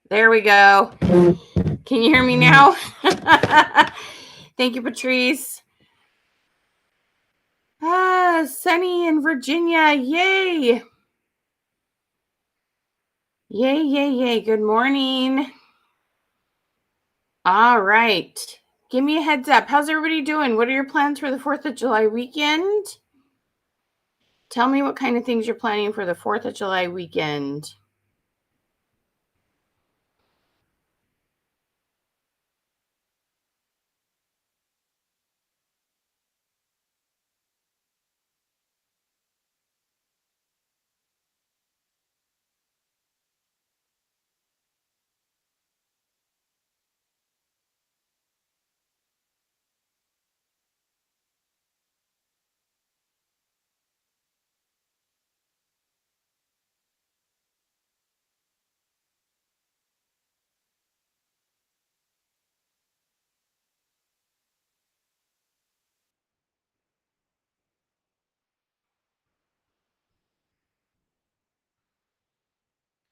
There we go. Can you hear me now? Thank you, Patrice. Sunny in Virginia. Yay. Yay, yay, yay. Good morning. All right. Give me a heads up. How's everybody doing? What are your plans for the 4th of July weekend? Tell me what kind of things you're planning for the 4th of July weekend.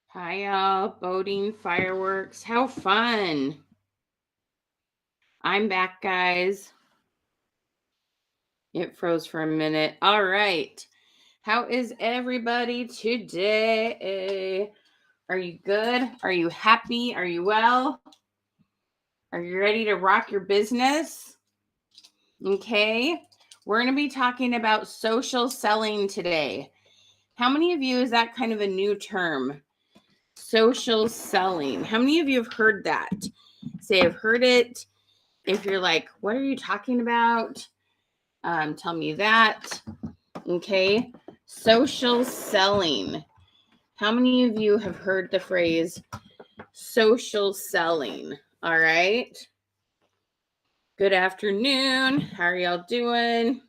Hi, y'all. Boating, fireworks. How fun. I'm back, guys. It froze for a minute. All right. How is everybody today? Are you good? Are you happy? Are you well? Are you ready to rock your business? Okay. We're going to be talking about social selling today. How many of you is that kind of a new term? Social selling. How many of you have heard that? Say, I've heard it. If you're like, what are you talking about? Tell me that. Okay. Social selling. How many of you have heard the phrase social selling? All right. Good afternoon. How are y'all doing?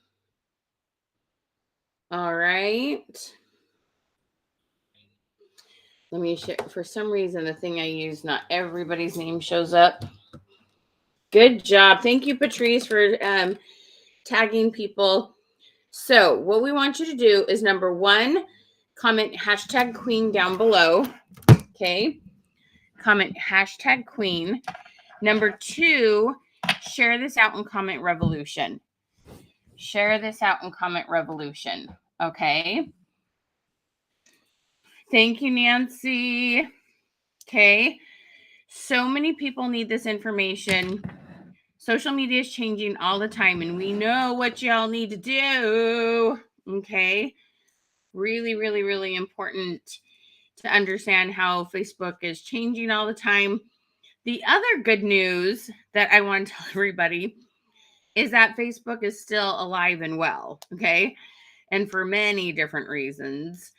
All right. Let me share. For some reason, the thing I use, not everybody's name shows up. Good job. Thank you, Patrice, for tagging people. So what we want you to do is, number one, comment hashtag queen down below. Okay. Comment hashtag queen. Number two, share this out in comment revolution. Share this out in comment revolution. Okay. Thank you, Nancy. Okay. So many people need this information. Social media is changing all the time, and we know what y'all need to do. Okay. Really, really, really important to understand how Facebook is changing all the time. The other good news that I want to tell everybody is that Facebook is still alive and well. Okay. And for many different reasons.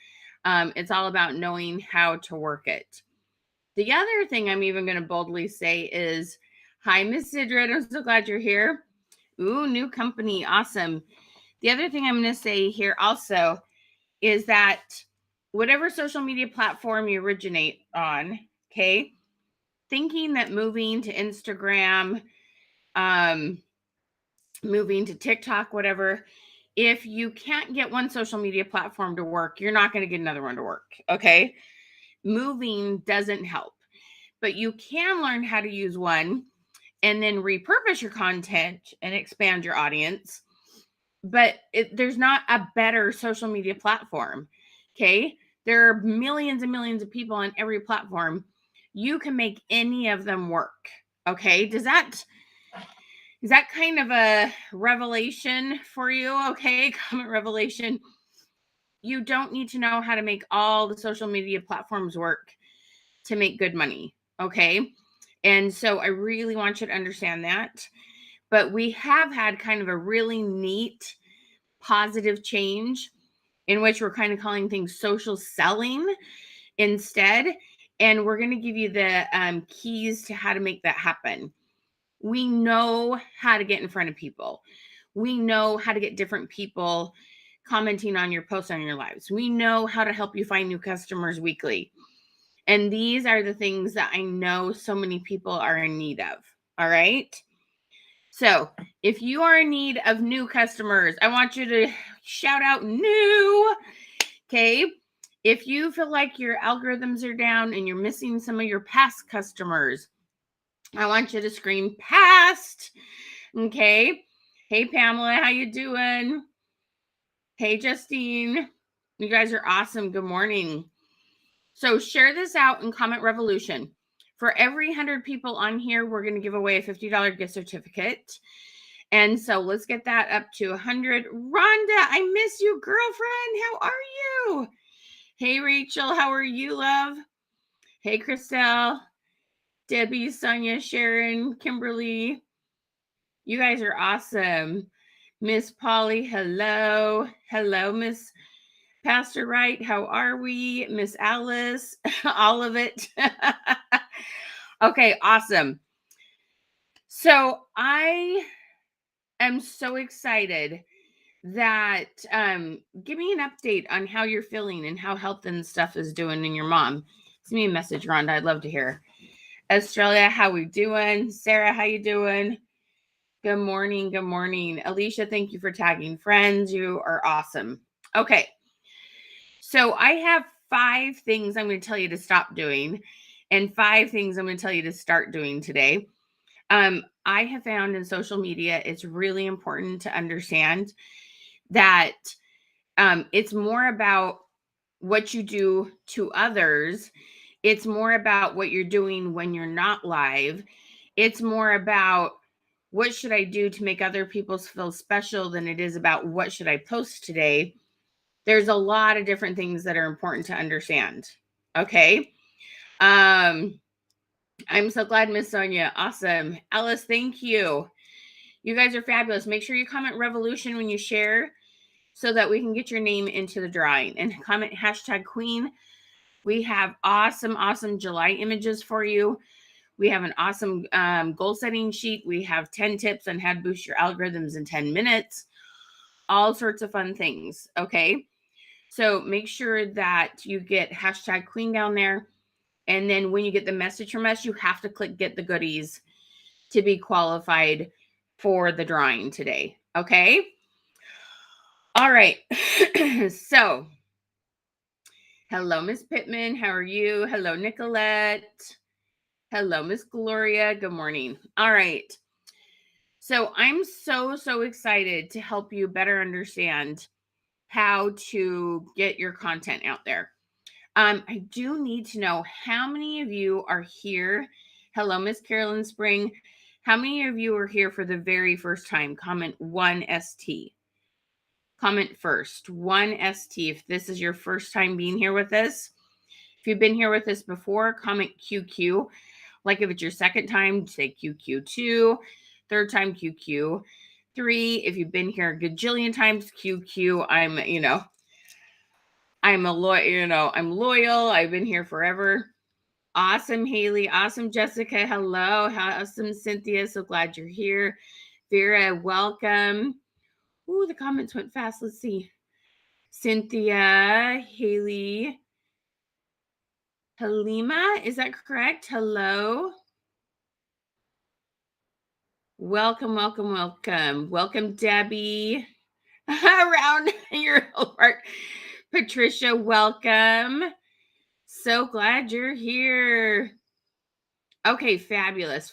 It's all about knowing how to work it. The other thing I'm even going to boldly say is, hi, Miss Sidred. I'm so glad you're here. Ooh, new company. Awesome. The other thing I'm going to say here also is that whatever social media platform you originate on, okay, thinking that moving to Instagram, moving to TikTok, whatever, if you can't get one social media platform to work, you're not going to get another one to work. Okay. Moving doesn't help, but you can learn how to use one and then repurpose your content and expand your audience. But there's not a better social media platform. Okay. There are millions and millions of people on every platform. You can make any of them work. Okay. Is that kind of a revelation for you? Okay. Comment revelation. You don't need to know how to make all the social media platforms work to make good money. Okay. And so I really want you to understand that. But we have had kind of a really neat, positive change in which we're kind of calling things social selling instead. And we're going to give you the keys to how to make that happen. We know how to get in front of people. We know how to get different people commenting on your posts on your lives. We know how to help you find new customers weekly. And these are the things that I know so many people are in need of. All right. So if you are in need of new customers, I want you to shout out new. Okay. If you feel like your algorithms are down and you're missing some of your past customers, I want you to scream past. Okay. Hey, Pamela, how you doing? Hey, Justine. You guys are awesome. Good morning. So share this out in Comment Revolution. For every 100 people on here, we're going to give away a $50 gift certificate. And so let's get that up to 100. Rhonda, I miss you, girlfriend. How are you? Hey, Rachel, how are you, love? Hey, Christelle, Debbie, Sonia, Sharon, Kimberly. You guys are awesome. Miss Polly, hello. Hello, Miss Pastor Wright. How are we? Miss Alice, all of it. Okay, awesome. So I am so excited that give me an update on how you're feeling and how health and stuff is doing in your mom. Send me a message, Rhonda. I'd love to hear. Australia, how we doing? Sarah, how you doing? Good morning. Good morning. Alicia, thank you for tagging friends. You are awesome. Okay. So I have 5 things I'm going to tell you to stop doing and 5 things I'm going to tell you to start doing today. I have found in social media, it's really important to understand that it's more about what you do to others. It's more about what you're doing when you're not live. It's more about what should I do to make other people feel special than it is about what should I post today. There's a lot of different things that are important to understand. Okay. I'm so glad, Miss Sonia. Awesome. Alice, thank you. You guys are fabulous. Make sure you comment revolution when you share so that we can get your name into the drawing, and comment #queen. We have awesome July images for you. We have an awesome goal setting sheet. We have 10 tips on how to boost your algorithms in 10 minutes. All sorts of fun things. Okay. So make sure that you get #queen down there. And then when you get the message from us, you have to click get the goodies to be qualified for the drawing today. Okay. All right. So, hello, Miss Pittman. How are you? Hello, Nicolette. Hello, Miss Gloria. Good morning. All right. So I'm so excited to help you better understand how to get your content out there. I do need to know how many of you are here. Hello, Miss Carolyn Spring. How many of you are here for the very first time? Comment 1ST. Comment first, 1ST. If this is your first time being here with us. If you've been here with us before, comment QQ. Like if it's your second time, say QQ2. Third time, QQ3. If you've been here a gajillion times, QQ. I'm I'm loyal. I've been here forever. Awesome, Haley. Awesome, Jessica. Hello. Awesome, Cynthia. So glad you're here. Vera, welcome. Ooh, the comments went fast. Let's see. Cynthia, Haley, Halima, is that correct? Hello. Welcome. Welcome, Debbie. Around your heart. Patricia, welcome. So glad you're here. Okay, fabulous.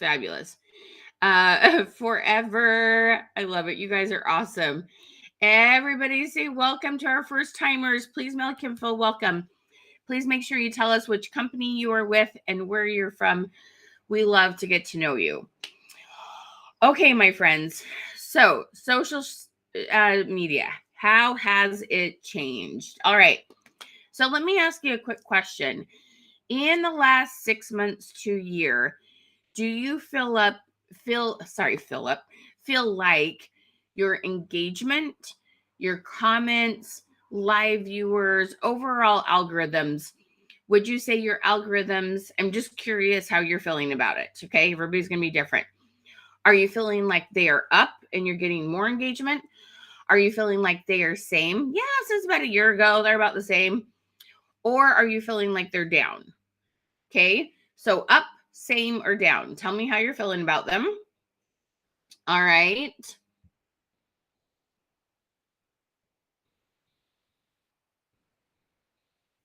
Forever. I love it. You guys are awesome. Everybody say welcome to our first timers. Please, Mel Kimfo, welcome. Please make sure you tell us which company you are with and where you're from. We love to get to know you. Okay, my friends. So, social media, how has it changed? All right. So, let me ask you a quick question. In the last 6 months to year, do you feel like your engagement, your comments, live viewers, overall algorithms, would you say your algorithms, I'm just curious how you're feeling about it, okay? Everybody's going to be different. Are you feeling like they are up and you're getting more engagement? Are you feeling like they are same? Yeah, since about a year ago, they're about the same. Or are you feeling like they're down? Okay, so up, same, or down. Tell me how you're feeling about them. All right.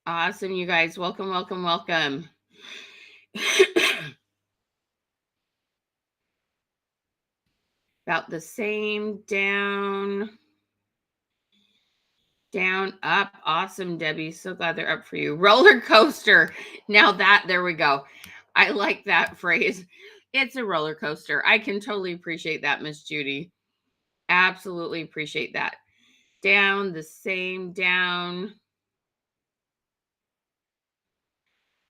Awesome, you guys. Welcome, welcome, welcome. About the same. Down, down, up. Awesome, Debbie. So glad they're up for you. Roller coaster. Now there we go. I like that phrase. It's a roller coaster. I can totally appreciate that, Miss Judy. Absolutely appreciate that. Down, the same. Down.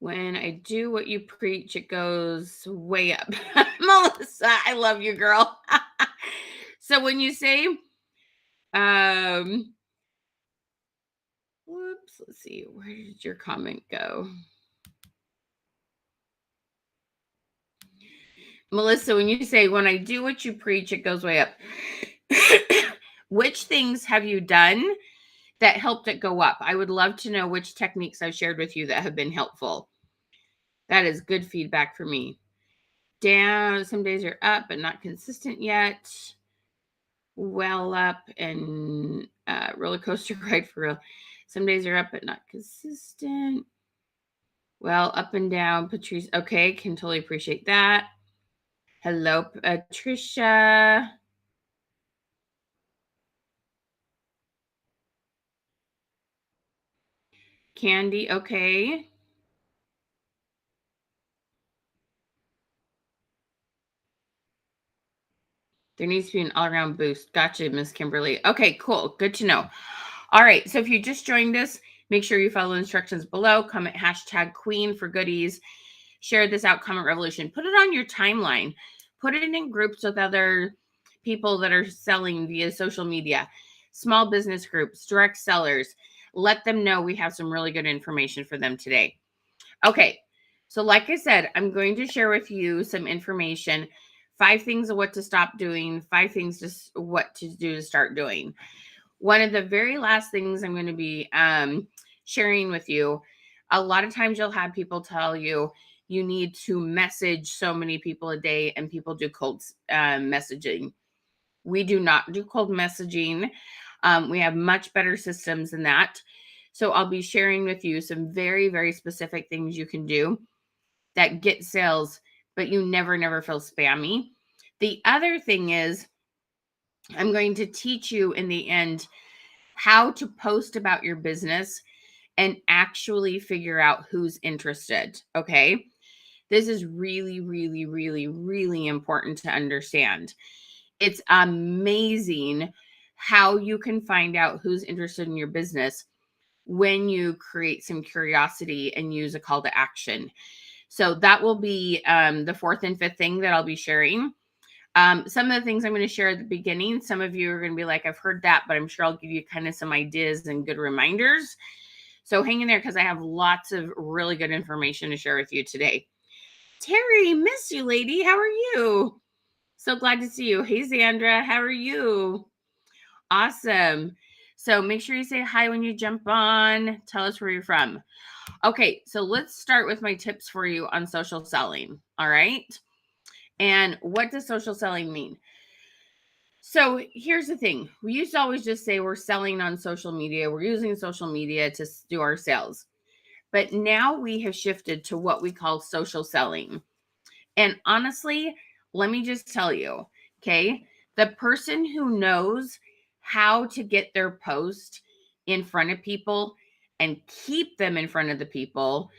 When I do what you preach, it goes way up. Melissa, I love you, girl. So when you say, um, whoops, let's see, where did your comment go? Melissa, when you say, when I do what you preach, it goes way up. Which things have you done that helped it go up? I would love to know which techniques I've shared with you that have been helpful. That is good feedback for me. Down, some days are up, but not consistent yet. Well up and roller coaster ride for real. Some days are up, but not consistent. Well, up and down. Patrice, okay, can totally appreciate that. Hello, Patricia. Candy, okay. There needs to be an all-around boost. Gotcha, Miss Kimberly. Okay, cool. Good to know. All right, so if you just joined us, make sure you follow the instructions below. Comment hashtag Queen for goodies. Share this out, comment revolution. Put it on your timeline. Put it in groups with other people that are selling via social media, small business groups, direct sellers. Let them know we have some really good information for them today. Okay, so like I said, I'm going to share with you some information, 5 things of what to stop doing, 5 things to what to do to start doing. One of the very last things I'm going to be sharing with you, a lot of times you'll have people tell you you need to message so many people a day, and people do cold messaging. We do not do cold messaging. We have much better systems than that. So I'll be sharing with you some very, very specific things you can do that get sales, but you never feel spammy. The other thing is, I'm going to teach you in the end how to post about your business and actually figure out who's interested. Okay. This is really, really, really, really important to understand. It's amazing how you can find out who's interested in your business when you create some curiosity and use a call to action. So that will be the 4th and 5th thing that I'll be sharing. Some of the things I'm going to share at the beginning, some of you are going to be like, I've heard that, but I'm sure I'll give you kind of some ideas and good reminders. So hang in there, because I have lots of really good information to share with you today. Terry, miss you, lady. How are you? So glad to see you. Hey, Zandra, how are you? Awesome. So make sure you say hi when you jump on. Tell us where you're from. Okay, so let's start with my tips for you on social selling. All right. And what does social selling mean? So here's the thing. We used to always just say we're selling on social media. We're using social media to do our sales. But now we have shifted to what we call social selling. And honestly, let me just tell you, okay, the person who knows how to get their post in front of people and keep them in front of the people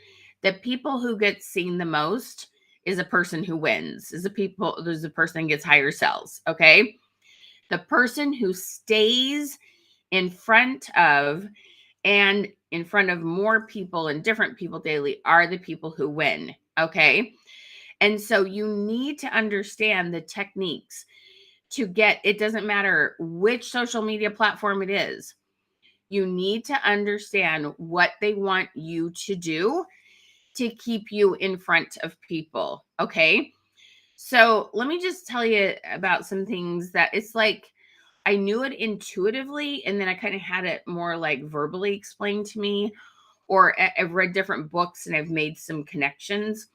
who get seen the most is a person who wins, is there's a person gets higher sales. Okay. The person who stays in front of and in front of more people and different people daily are the people who win. Okay. And so you need to understand the techniques to get, it doesn't matter which social media platform it is. You need to understand what they want you to do to keep you in front of people. Okay. So let me just tell you about some things that it's like I knew it intuitively, and then I kind of had it more like verbally explained to me, or I've read different books and I've made some connections.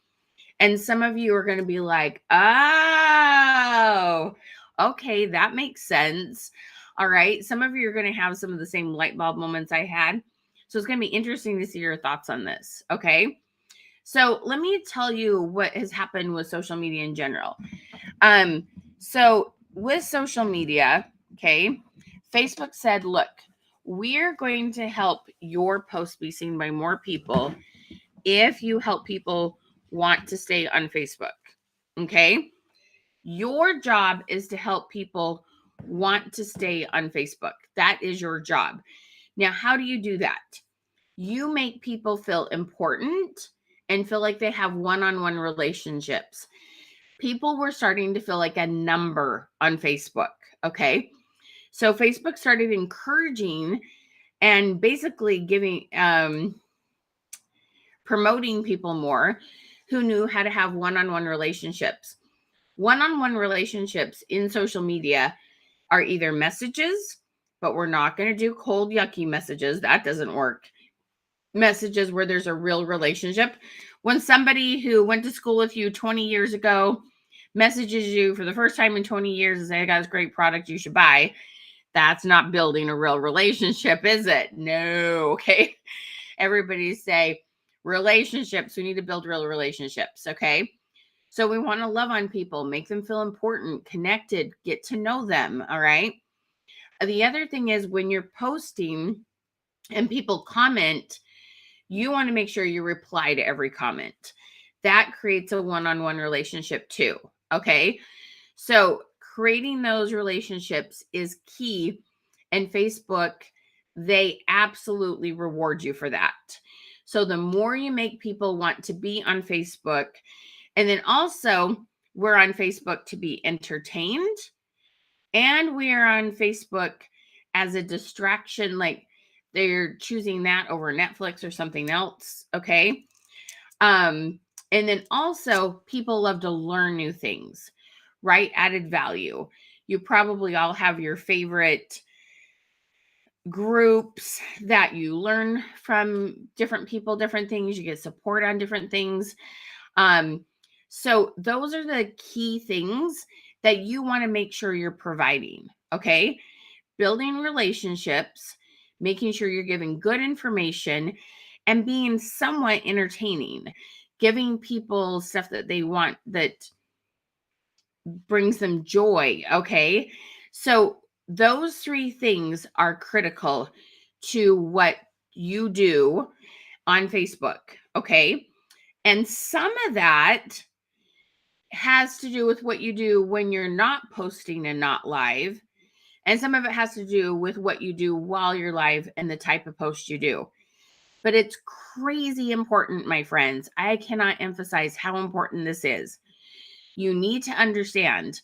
And some of you are going to be like, oh, okay, that makes sense. All right. Some of you are going to have some of the same light bulb moments I had. So it's going to be interesting to see your thoughts on this. Okay. So let me tell you what has happened with social media in general. So with social media, okay, Facebook said, look, we're going to help your post be seen by more people if you help people want to stay on Facebook. Okay. Your job is to help people want to stay on Facebook. That is your job. Now, how do you do that? You make people feel important and feel like they have one-on-one relationships. People were starting to feel like a number on Facebook. Okay. So Facebook started encouraging and basically giving, promoting people more who knew how to have one-on-one relationships. One-on-one relationships in social media are either messages, but we're not going to do cold, yucky messages. That doesn't work. Messages where there's a real relationship. When somebody who went to school with you 20 years ago messages you for the first time in 20 years and say, I got this great product you should buy, that's not building a real relationship, is it? No. Okay. Everybody say relationships. We need to build real relationships. Okay. So we want to love on people, make them feel important, connected, get to know them. All right. The other thing is when you're posting and people comment, you want to make sure you reply to every comment. That creates a one-on-one relationship too. Okay. So creating those relationships is key. And Facebook, they absolutely reward you for that. So the more you make people want to be on Facebook, and then also we're on Facebook to be entertained, and we are on Facebook as a distraction, like they're choosing that over Netflix or something else. Okay. And then also people love to learn new things, right? Added value. You probably all have your favorite groups that you learn from different people, different things. You get support on different things. So those are the key things that you want to make sure you're providing. Okay. Building relationships, making sure you're giving good information, and being somewhat entertaining, giving people stuff that they want that brings them joy. Okay. So those three things are critical to what you do on Facebook. Okay. And some of that has to do with what you do when you're not posting and not live. And some of it has to do with what you do while you're live and the type of post you do. But it's crazy important, my friends. I cannot emphasize how important this is. You need to understand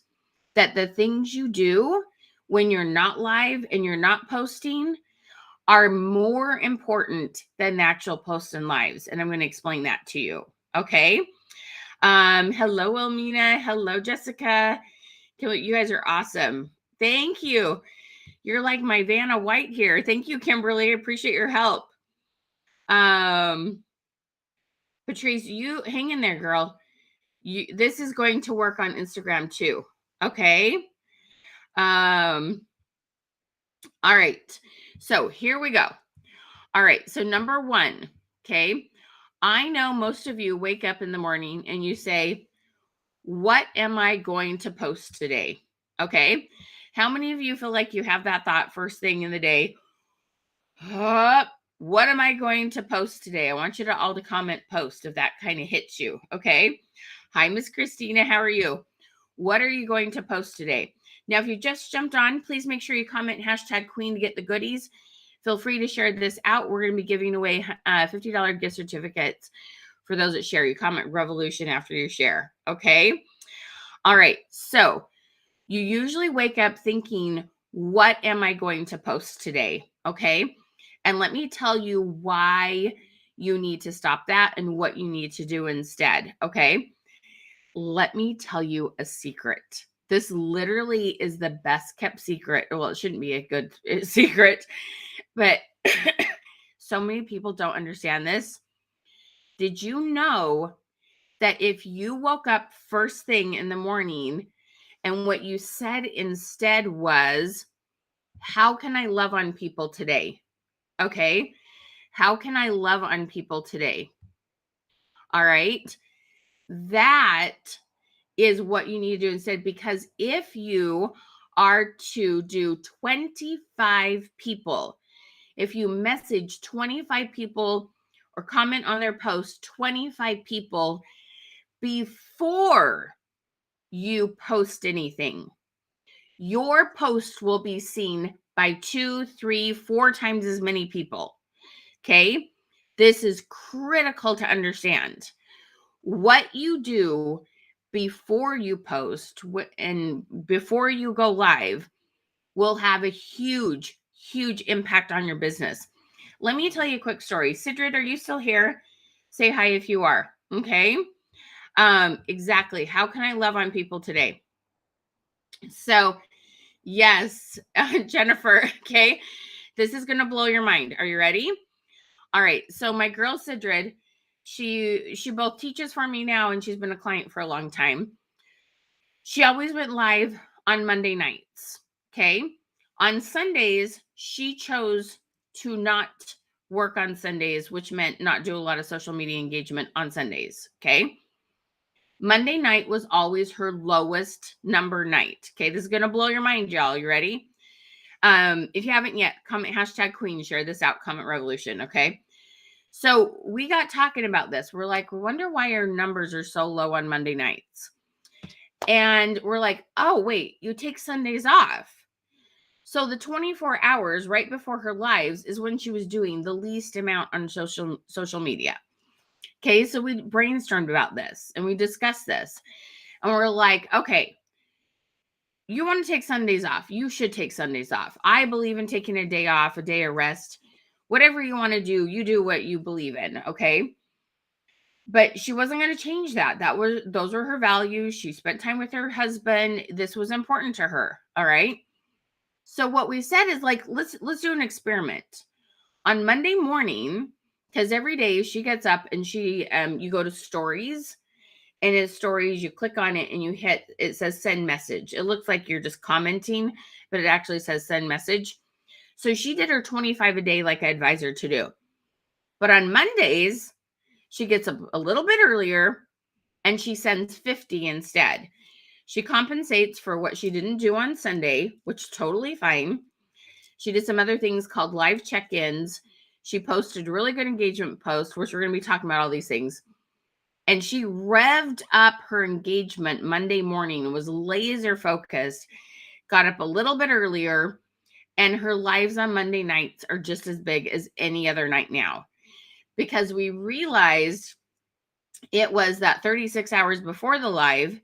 that the things you do when you're not live and you're not posting are more important than the actual posts and lives. And I'm going to explain that to you. Okay. Hello, Elmina. Hello, Jessica. You guys are awesome. Thank you. You're like my Vanna White here. Thank you, Kimberly. I appreciate your help. Patrice, you hang in there, girl. This is going to work on Instagram too. Okay. All right. So here we go. All right. So number one, okay. I know most of you wake up in the morning and you say, what am I going to post today? Okay. How many of you feel like you have that thought first thing in the day? What am I going to post today? I want you to all to comment post if that kind of hits you. Okay. Hi, Miss Christina. How are you? What are you going to post today? Now, if you just jumped on, please make sure you comment #Queen to get the goodies. Feel free to share this out. We're going to be giving away $50 gift certificates for those that share. You comment revolution after you share. Okay. All right. So you usually wake up thinking, what am I going to post today? Okay. And let me tell you why you need to stop that and what you need to do instead. Okay. Let me tell you a secret. This literally is the best kept secret. Well, it shouldn't be a good secret, but so many people don't understand this. Did you know that if you woke up first thing in the morning and what you said instead was, how can I love on people today? Okay. How can I love on people today? All right. That is what you need to do instead, because if you are to do 25 people, if you message 25 people or comment on their post 25 people before you post anything, your post will be seen by 2, 3, 4 times as many people. Okay. This is critical to understand. What you do before you post and before you go live will have a huge, huge impact on your business. Let me tell you a quick story. Sidrid, are you still here? Say hi if you are. Okay. Exactly. How can I love on people today? So, yes, Jennifer. Okay. This is going to blow your mind. Are you ready? All right. So, my girl Sidrid, she both teaches for me now and she's been a client for a long time. She always went live on Monday nights. Okay. On Sundays, she chose to not work on Sundays, which meant not do a lot of social media engagement on Sundays. Okay. Monday night was always her lowest number night. Okay. This is going to blow your mind, y'all. You ready? If you haven't yet, comment hashtag Queen, share this out, comment revolution. Okay. So we got talking about this. We're like, we wonder why our numbers are so low on Monday nights. And we're like, oh, wait, you take Sundays off. So the 24 hours right before her lives is when she was doing the least amount on social media. Okay, so we brainstormed about this and we discussed this. And we're like, okay, you want to take Sundays off. You should take Sundays off. I believe in taking a day off, a day of rest. Whatever you want to do, you do what you believe in, okay? But she wasn't going to change that. Those were her values. She spent time with her husband. This was important to her, all right? So what we said is like, let's do an experiment. On Monday morning, because every day she gets up and you go to stories, and in stories, you click on it and it says send message. It looks like you're just commenting, but it actually says send message. So she did her 25 a day like I advised her to do. But on Mondays, she gets up a little bit earlier and she sends 50 instead. She compensates for what she didn't do on Sunday, which is totally fine. She did some other things called live check-ins. She posted really good engagement posts, which we're going to be talking about all these things. And she revved up her engagement Monday morning, was laser focused, got up a little bit earlier, and her lives on Monday nights are just as big as any other night now. Because we realized it was that 36 hours before the live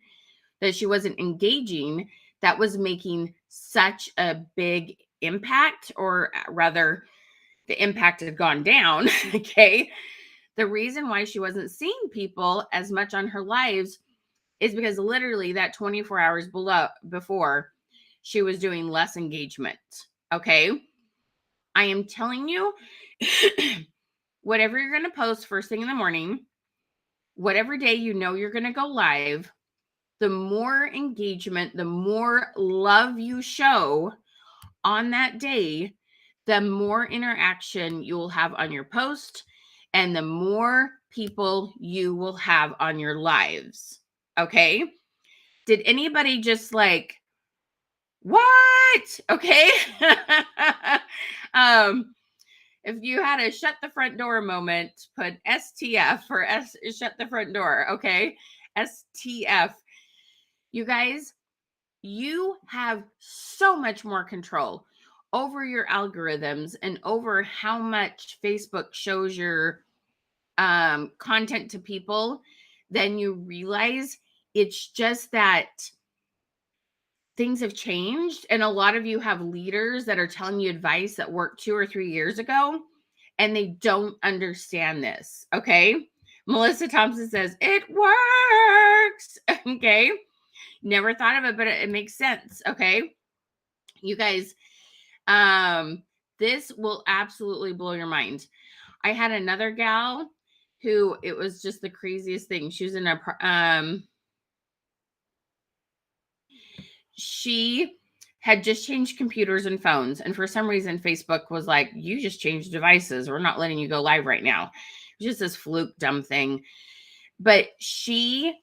that she wasn't engaging that was making such a big impact, or rather, the impact had gone down. Okay. The reason why she wasn't seeing people as much on her lives is because literally that 24 hours before she was doing less engagement. Okay. I am telling you, whatever you're going to post first thing in the morning, whatever day you know you're going to go live, the more engagement, the more love you show on that day, the more interaction you will have on your post and the more people you will have on your lives. Okay. Did anybody just like, what? Okay. If you had a shut the front door moment, put STF for shut the front door. Okay. STF. You guys, you have so much more control over your algorithms and over how much Facebook shows your content to people than you realize. It's just that things have changed, and a lot of you have leaders that are telling you advice that worked 2 or 3 years ago, and they don't understand this. Okay. Melissa Thompson says it works. Okay. Never thought of it, but it makes sense. Okay. You guys, this will absolutely blow your mind. I had another gal who, it was just the craziest thing. She was in a she had just changed computers and phones. And for some reason, Facebook was like, you just changed devices. We're not letting you go live right now. Just this fluke, dumb thing. But she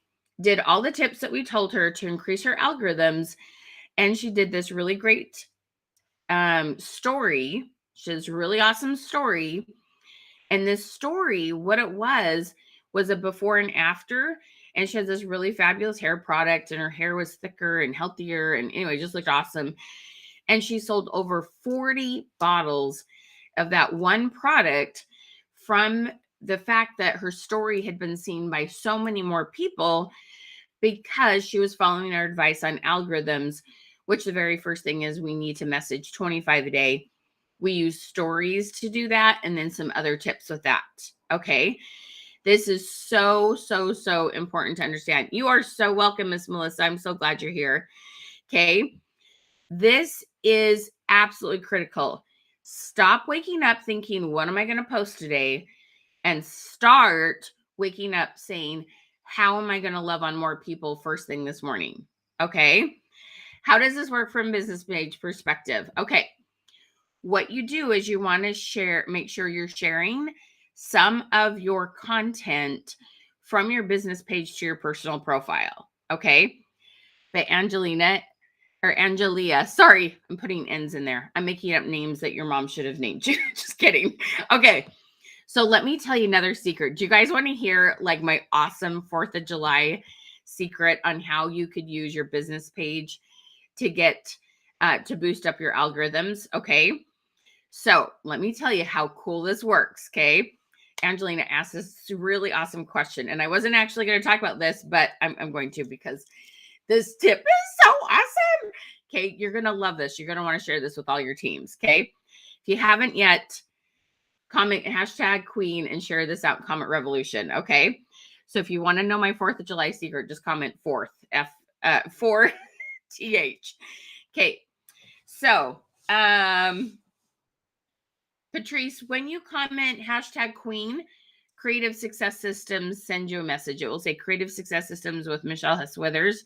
did all the tips that we told her to increase her algorithms. And she did this really great story. She has a really awesome story. And this story, what it was a before and after. And she has this really fabulous hair product, and her hair was thicker and healthier. And anyway, just looked awesome. And she sold over 40 bottles of that one product from the fact that her story had been seen by so many more people because she was following our advice on algorithms, which the very first thing is we need to message 25 a day. We use stories to do that, and then some other tips with that. Okay. This is so, so, so important to understand. You are so welcome, Miss Melissa. I'm so glad you're here. Okay. This is absolutely critical. Stop waking up thinking, what am I going to post today? And start waking up saying, how am I going to love on more people first thing this morning? Okay. How does this work from business page perspective? Okay. What you do is you want to make sure you're sharing some of your content from your business page to your personal profile. Okay. But Angelia, sorry, I'm putting N's in there. I'm making up names that your mom should have named you. Just kidding. Okay. So let me tell you another secret. Do you guys want to hear like my awesome 4th of July secret on how you could use your business page to get to boost up your algorithms? Okay. So let me tell you how cool this works. Okay. Angelina asked this really awesome question, and I wasn't actually going to talk about this, but I'm going to because this tip is so awesome. Okay. You're going to love this. You're going to want to share this with all your teams. Okay. If you haven't yet, comment #Queen and share this out. Comment revolution. Okay. So if you want to know my 4th of July secret, just comment 4th F 4th. Okay. So, Patrice, when you comment #Queen, Creative Success Systems send you a message. It will say Creative Success Systems with Michelle Hess Withers.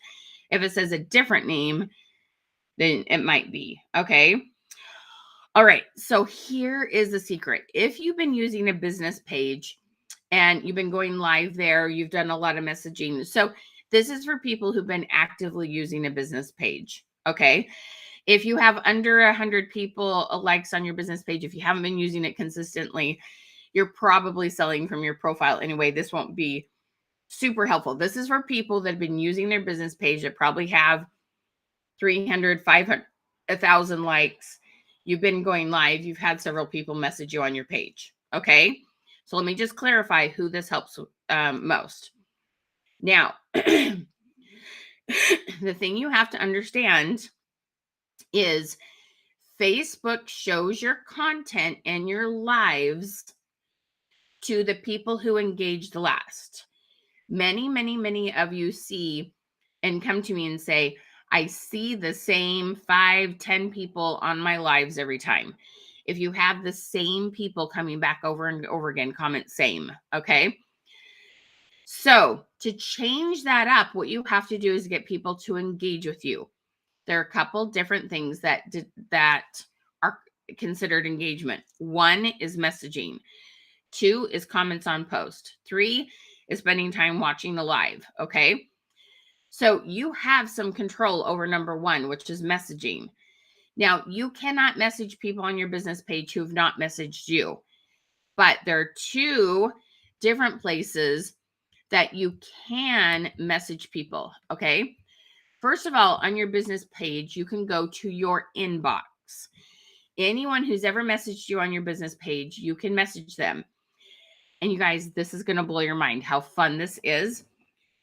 If it says a different name, then it might be. Okay. All right. So here is the secret. If you've been using a business page and you've been going live there, you've done a lot of messaging. So this is for people who've been actively using a business page. Okay. If you have under 100 people likes on your business page, if you haven't been using it consistently, you're probably selling from your profile anyway. This won't be super helpful. This is for people that have been using their business page that probably have 300, 500, 1,000 likes. You've been going live. You've had several people message you on your page. Okay. So let me just clarify who this helps most. Now, the thing you have to understand is Facebook shows your content and your lives to the people who engage the last. Many, many, many of you see and come to me and say, I see the same 5, 10 people on my lives every time. If you have the same people coming back over and over again, comment same. Okay. So to change that up, what you have to do is get people to engage with you. There are a couple different things that are considered engagement. 1 is messaging. 2 is comments on post. 3 is spending time watching the live. Okay. So you have some control over number 1, which is messaging. Now, you cannot message people on your business page who have not messaged you, but there are 2 different places that you can message people. Okay. First of all, on your business page, you can go to your inbox. Anyone who's ever messaged you on your business page, you can message them. And you guys, this is going to blow your mind how fun this is.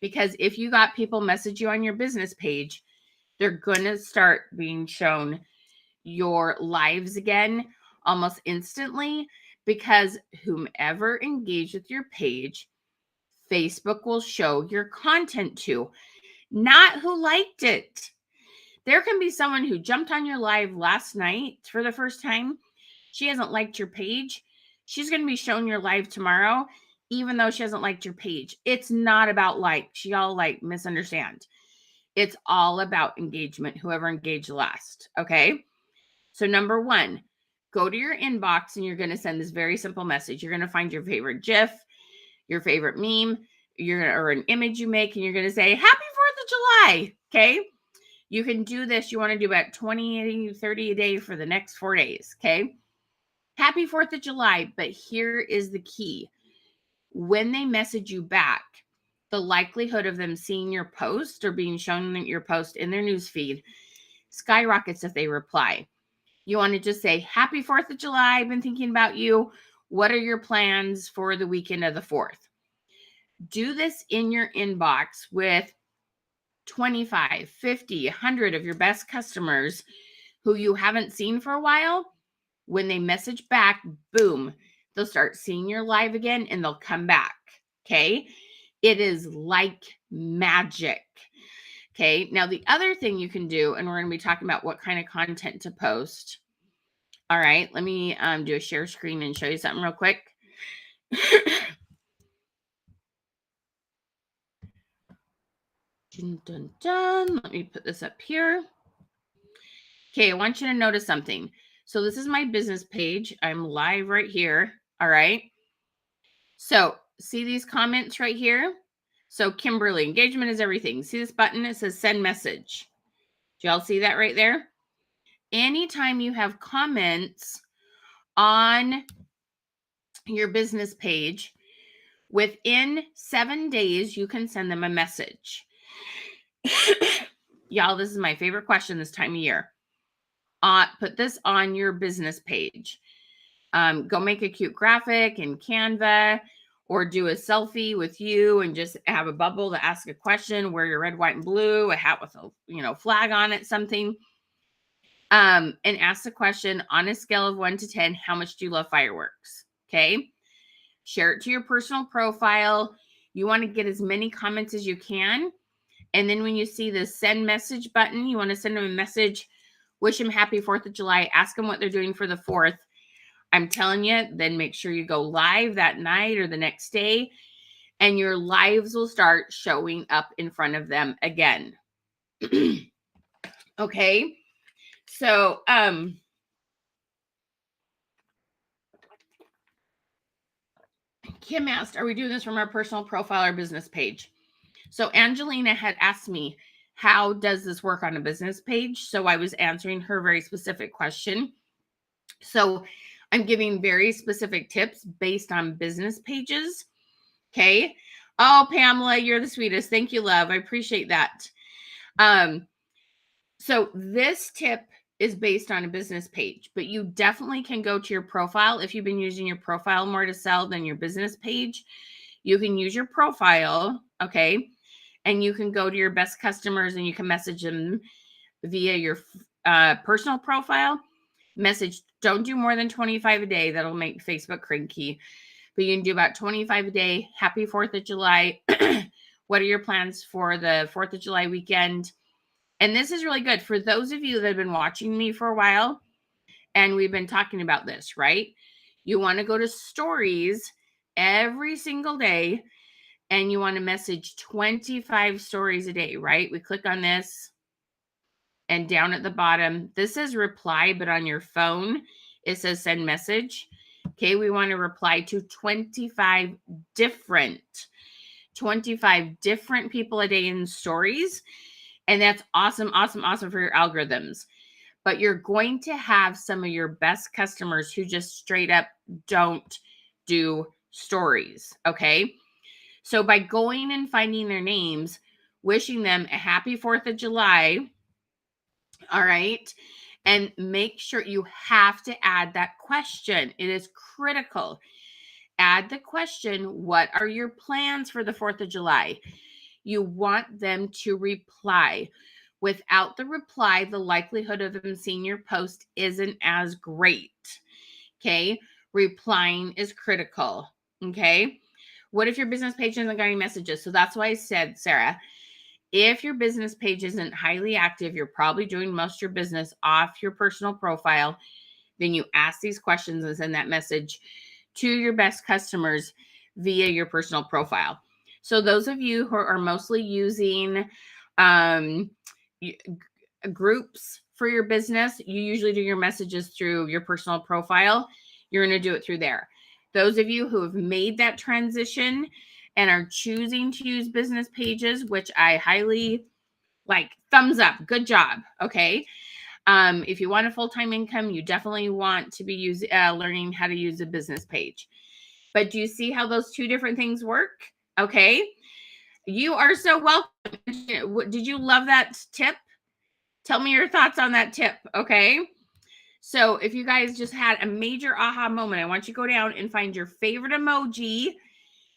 Because if you got people message you on your business page, they're going to start being shown your lives again almost instantly, because whomever engaged with your page, Facebook will show your content to, not who liked it. There can be someone who jumped on your live last night for the first time. She hasn't liked your page. She's going to be shown your live tomorrow, even though she hasn't liked your page. It's not about likes. Y'all misunderstand. It's all about engagement, whoever engaged last. Okay. So, number one, go to your inbox and you're going to send this very simple message. You're going to find your favorite GIF, your favorite meme, or an image you make, and you're going to say, Happy 4th of July. Okay. You can do this. You want to do about 20, 30 a day for the next 4 days. Okay. Happy 4th of July. But here is the key. When they message you back, the likelihood of them seeing your post or being shown your post in their newsfeed skyrockets if they reply. You want to just say, Happy 4th of July. I've been thinking about you. What are your plans for the weekend of the 4th? Do this in your inbox with 25, 50, 100 of your best customers who you haven't seen for a while. When they message back, boom, they'll start seeing your live again and they'll come back. Okay. It is like magic. Okay. Now, the other thing you can do, and we're going to be talking about what kind of content to post. All right. Let me do a share screen and show you something real quick. Dun, dun, dun. Let me put this up here. Okay, I want you to notice something. So this is my business page. I'm live right here. All right. So see these comments right here? So Kimberly, engagement is everything. See this button? It says send message. Do y'all see that right there? Anytime you have comments on your business page, within 7 days, you can send them a message. Y'all, this is my favorite question this time of year. Put this on your business page. Go make a cute graphic in Canva or do a selfie with you and just have a bubble to ask a question, wear your red, white, and blue, a hat with a flag on it, something. And ask the question on a scale of 1 to 10, how much do you love fireworks? Okay. Share it to your personal profile. You want to get as many comments as you can. And then when you see the send message button, you want to send them a message, wish them happy 4th of July, ask them what they're doing for the 4th. I'm telling you, then make sure you go live that night or the next day, and your lives will start showing up in front of them again. Okay. So, Kim asked, are we doing this from our personal profile or business page? So Angelina had asked me, how does this work on a business page? So I was answering her very specific question. So I'm giving very specific tips based on business pages. Okay. Oh, Pamela, you're the sweetest. Thank you, love. I appreciate that. So this tip is based on a business page, but you definitely can go to your profile. If you've been using your profile more to sell than your business page, you can use your profile. Okay. And you can go to your best customers and you can message them via your personal profile. Message, don't do more than 25 a day. That'll make Facebook cranky. But you can do about 25 a day. Happy 4th of July. What are your plans for the 4th of July weekend? And this is really good for those of you that have been watching me for a while. And we've been talking about this, right? You want to go to stories every single day. And you want to message 25 stories a day, right? We click on this. And down at the bottom, this says reply, but on your phone, it says send message. Okay, we want to reply to 25 different people a day in stories. And that's awesome, awesome, awesome for your algorithms. But you're going to have some of your best customers who just straight up don't do stories. Okay. So by going and finding their names, wishing them a happy 4th of July. All right. And make sure you have to add that question. It is critical. Add the question, what are your plans for the 4th of July? You want them to reply. Without the reply, the likelihood of them seeing your post isn't as great. Okay. Replying is critical. Okay. What if your business page isn't getting messages? So that's why I said, Sarah, if your business page isn't highly active, you're probably doing most of your business off your personal profile. Then you ask these questions and send that message to your best customers via your personal profile. So those of you who are mostly using Um, groups for your business, you usually do your messages through your personal profile. You're going to do it through there. Those of you who have made that transition and are choosing to use business pages, which I highly like, thumbs up, good job. Okay. If you want a full-time income, you definitely want to be learning how to use a business page. But do you see how those two different things work? Okay. You are so welcome. Did you love that tip? Tell me your thoughts on that tip. Okay. So if you guys just had a major aha moment, I want you to go down and find your favorite emoji,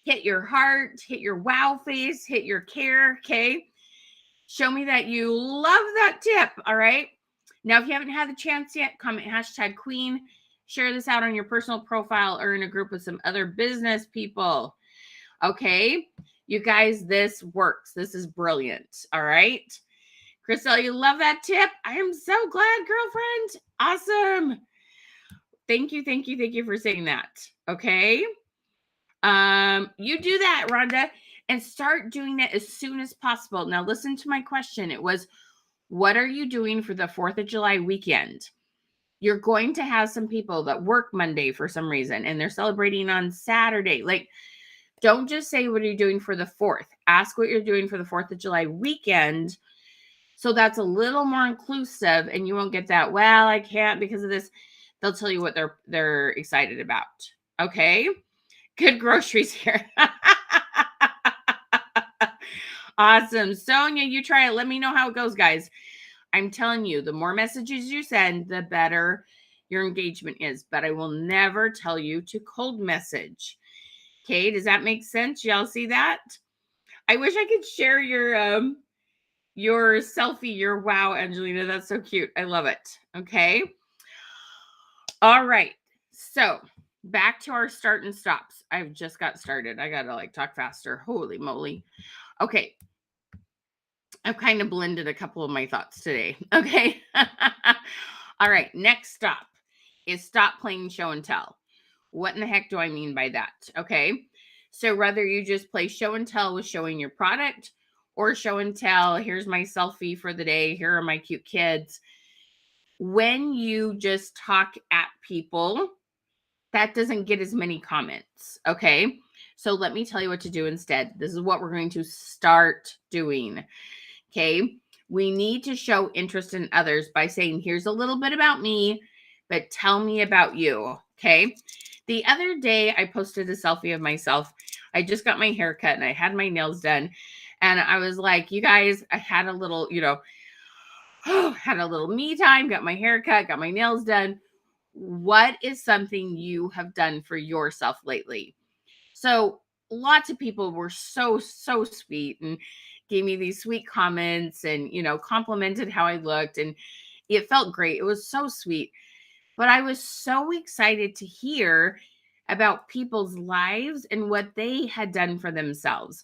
hit your heart, hit your wow face, hit your care. Okay. Show me that you love that tip. All right. Now, if you haven't had the chance yet, comment #Queen, share this out on your personal profile or in a group with some other business people. Okay. You guys, this works. This is brilliant. All right. Crystal, you love that tip. I am so glad, girlfriend. Awesome. Thank you, thank you, thank you for saying that. Okay. You do that, Rhonda, and start doing it as soon as possible. Now, listen to my question. It was, what are you doing for the 4th of July weekend? You're going to have some people that work Monday for some reason, and they're celebrating on Saturday. Like, don't just say, what are you doing for the 4th? Ask what you're doing for the 4th of July weekend. So that's a little more inclusive, and you won't get that, well, I can't because of this. They'll tell you what they're excited about. Okay. Good groceries here. Awesome. Sonia, you try it. Let me know how it goes, guys. I'm telling you, the more messages you send, the better your engagement is. But I will never tell you to cold message. Okay, does that make sense? Y'all see that? I wish I could share your selfie, your wow, Angelina. That's so cute. I love it. Okay. All right. So back to our start and stops. I've just got started. I got to talk faster. Holy moly. Okay. I've kind of blended a couple of my thoughts today. Okay. All right. Next stop is stop playing show and tell. What in the heck do I mean by that? Okay. So whether you just play show and tell with showing your product or show and tell, here's my selfie for the day, here are my cute kids. When you just talk at people, that doesn't get as many comments. Okay. So let me tell you what to do instead. This is what we're going to start doing. Okay. We need to show interest in others by saying, here's a little bit about me, but tell me about you. Okay. The other day, I posted a selfie of myself. I just got my hair cut and I had my nails done. And I was like, you guys, I had a little, had a little me time, got my hair cut, got my nails done. What is something you have done for yourself lately? So lots of people were so sweet and gave me these sweet comments and, complimented how I looked, and it felt great. It was so sweet. But I was so excited to hear about people's lives and what they had done for themselves.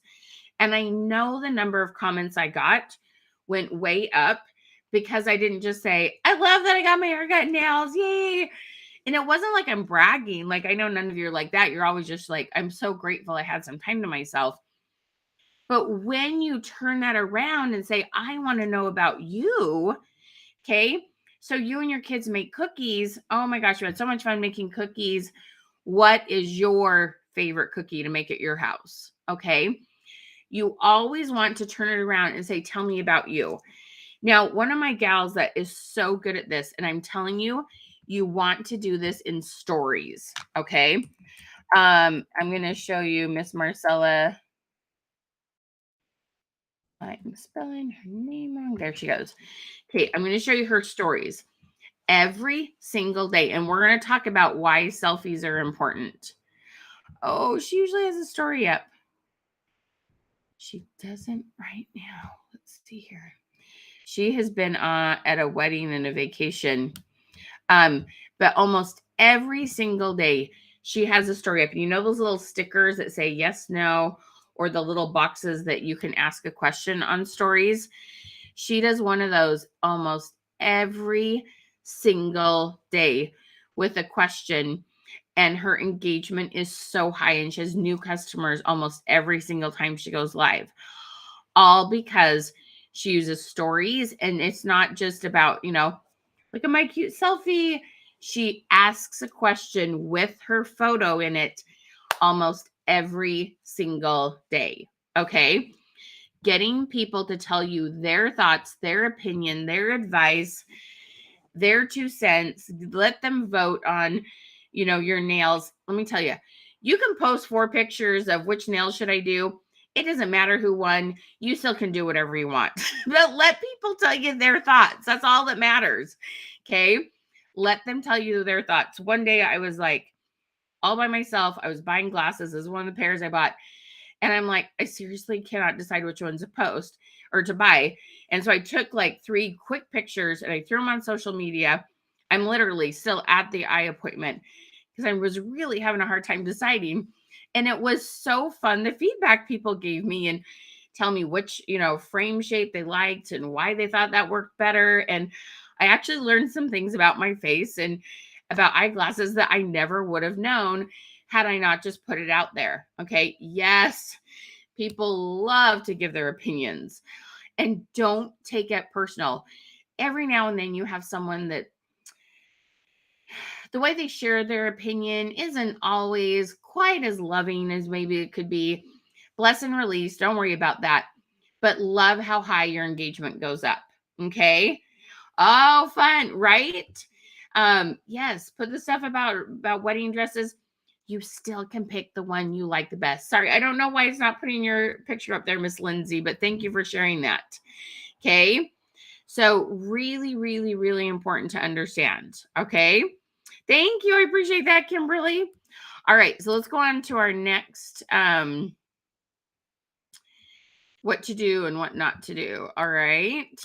And I know the number of comments I got went way up because I didn't just say, I love that I got my haircut and nails. Yay. And it wasn't like I'm bragging. Like, I know none of you are like that. You're always just like, I'm so grateful I had some time to myself. But when you turn that around and say, I want to know about you, okay? So you and your kids make cookies. Oh my gosh, you had so much fun making cookies. What is your favorite cookie to make at your house? Okay. You always want to turn it around and say, tell me about you. Now, one of my gals that is so good at this, and I'm telling you, you want to do this in stories. Okay. I'm going to show you Miss Marcella. I'm spelling her name wrong. There she goes. Okay. I'm going to show you her stories every single day. And we're going to talk about why selfies are important. Oh, she usually has a story up. She doesn't right now. Let's see here. She has been at a wedding and a vacation. But almost every single day she has a story up. And you know those little stickers that say yes, no, or the little boxes that you can ask a question on stories? She does one of those almost every single day with a question, and her engagement is so high, and she has new customers almost every single time she goes live, all because She uses stories, and it's not just about, look at my cute selfie. She asks a question with her photo in it almost every single day. Okay. Getting people to tell you their thoughts, their opinion, their advice, their 2 cents. Let them vote on, your nails. Let me tell you, you can post 4 pictures of which nails should I do. It doesn't matter who won. You still can do whatever you want. But let people tell you their thoughts. That's all that matters. Okay. Let them tell you their thoughts. One day I was like all by myself. I was buying glasses. This is one of the pairs I bought. And I'm like, I seriously cannot decide which ones to post or to buy. And so I took like 3 quick pictures and I threw them on social media. I'm literally still at the eye appointment because I was really having a hard time deciding. And it was so fun. The feedback people gave me and tell me which, frame shape they liked and why they thought that worked better. And I actually learned some things about my face and about eyeglasses that I never would have known had I not just put it out there. Okay. Yes. People love to give their opinions, and don't take it personal. Every now and then you have someone that the way they share their opinion isn't always quite as loving as maybe it could be. Bless and release. Don't worry about that. But love how high your engagement goes up. Okay. Oh, fun, right? Yes, put the stuff about wedding dresses. You still can pick the one you like the best. Sorry, I don't know why it's not putting your picture up there, Miss Lindsay, but thank you for sharing that. Okay. So really, really, really important to understand. Okay. Thank you. I appreciate that, Kimberly. All right. So let's go on to our next what to do and what not to do. All right.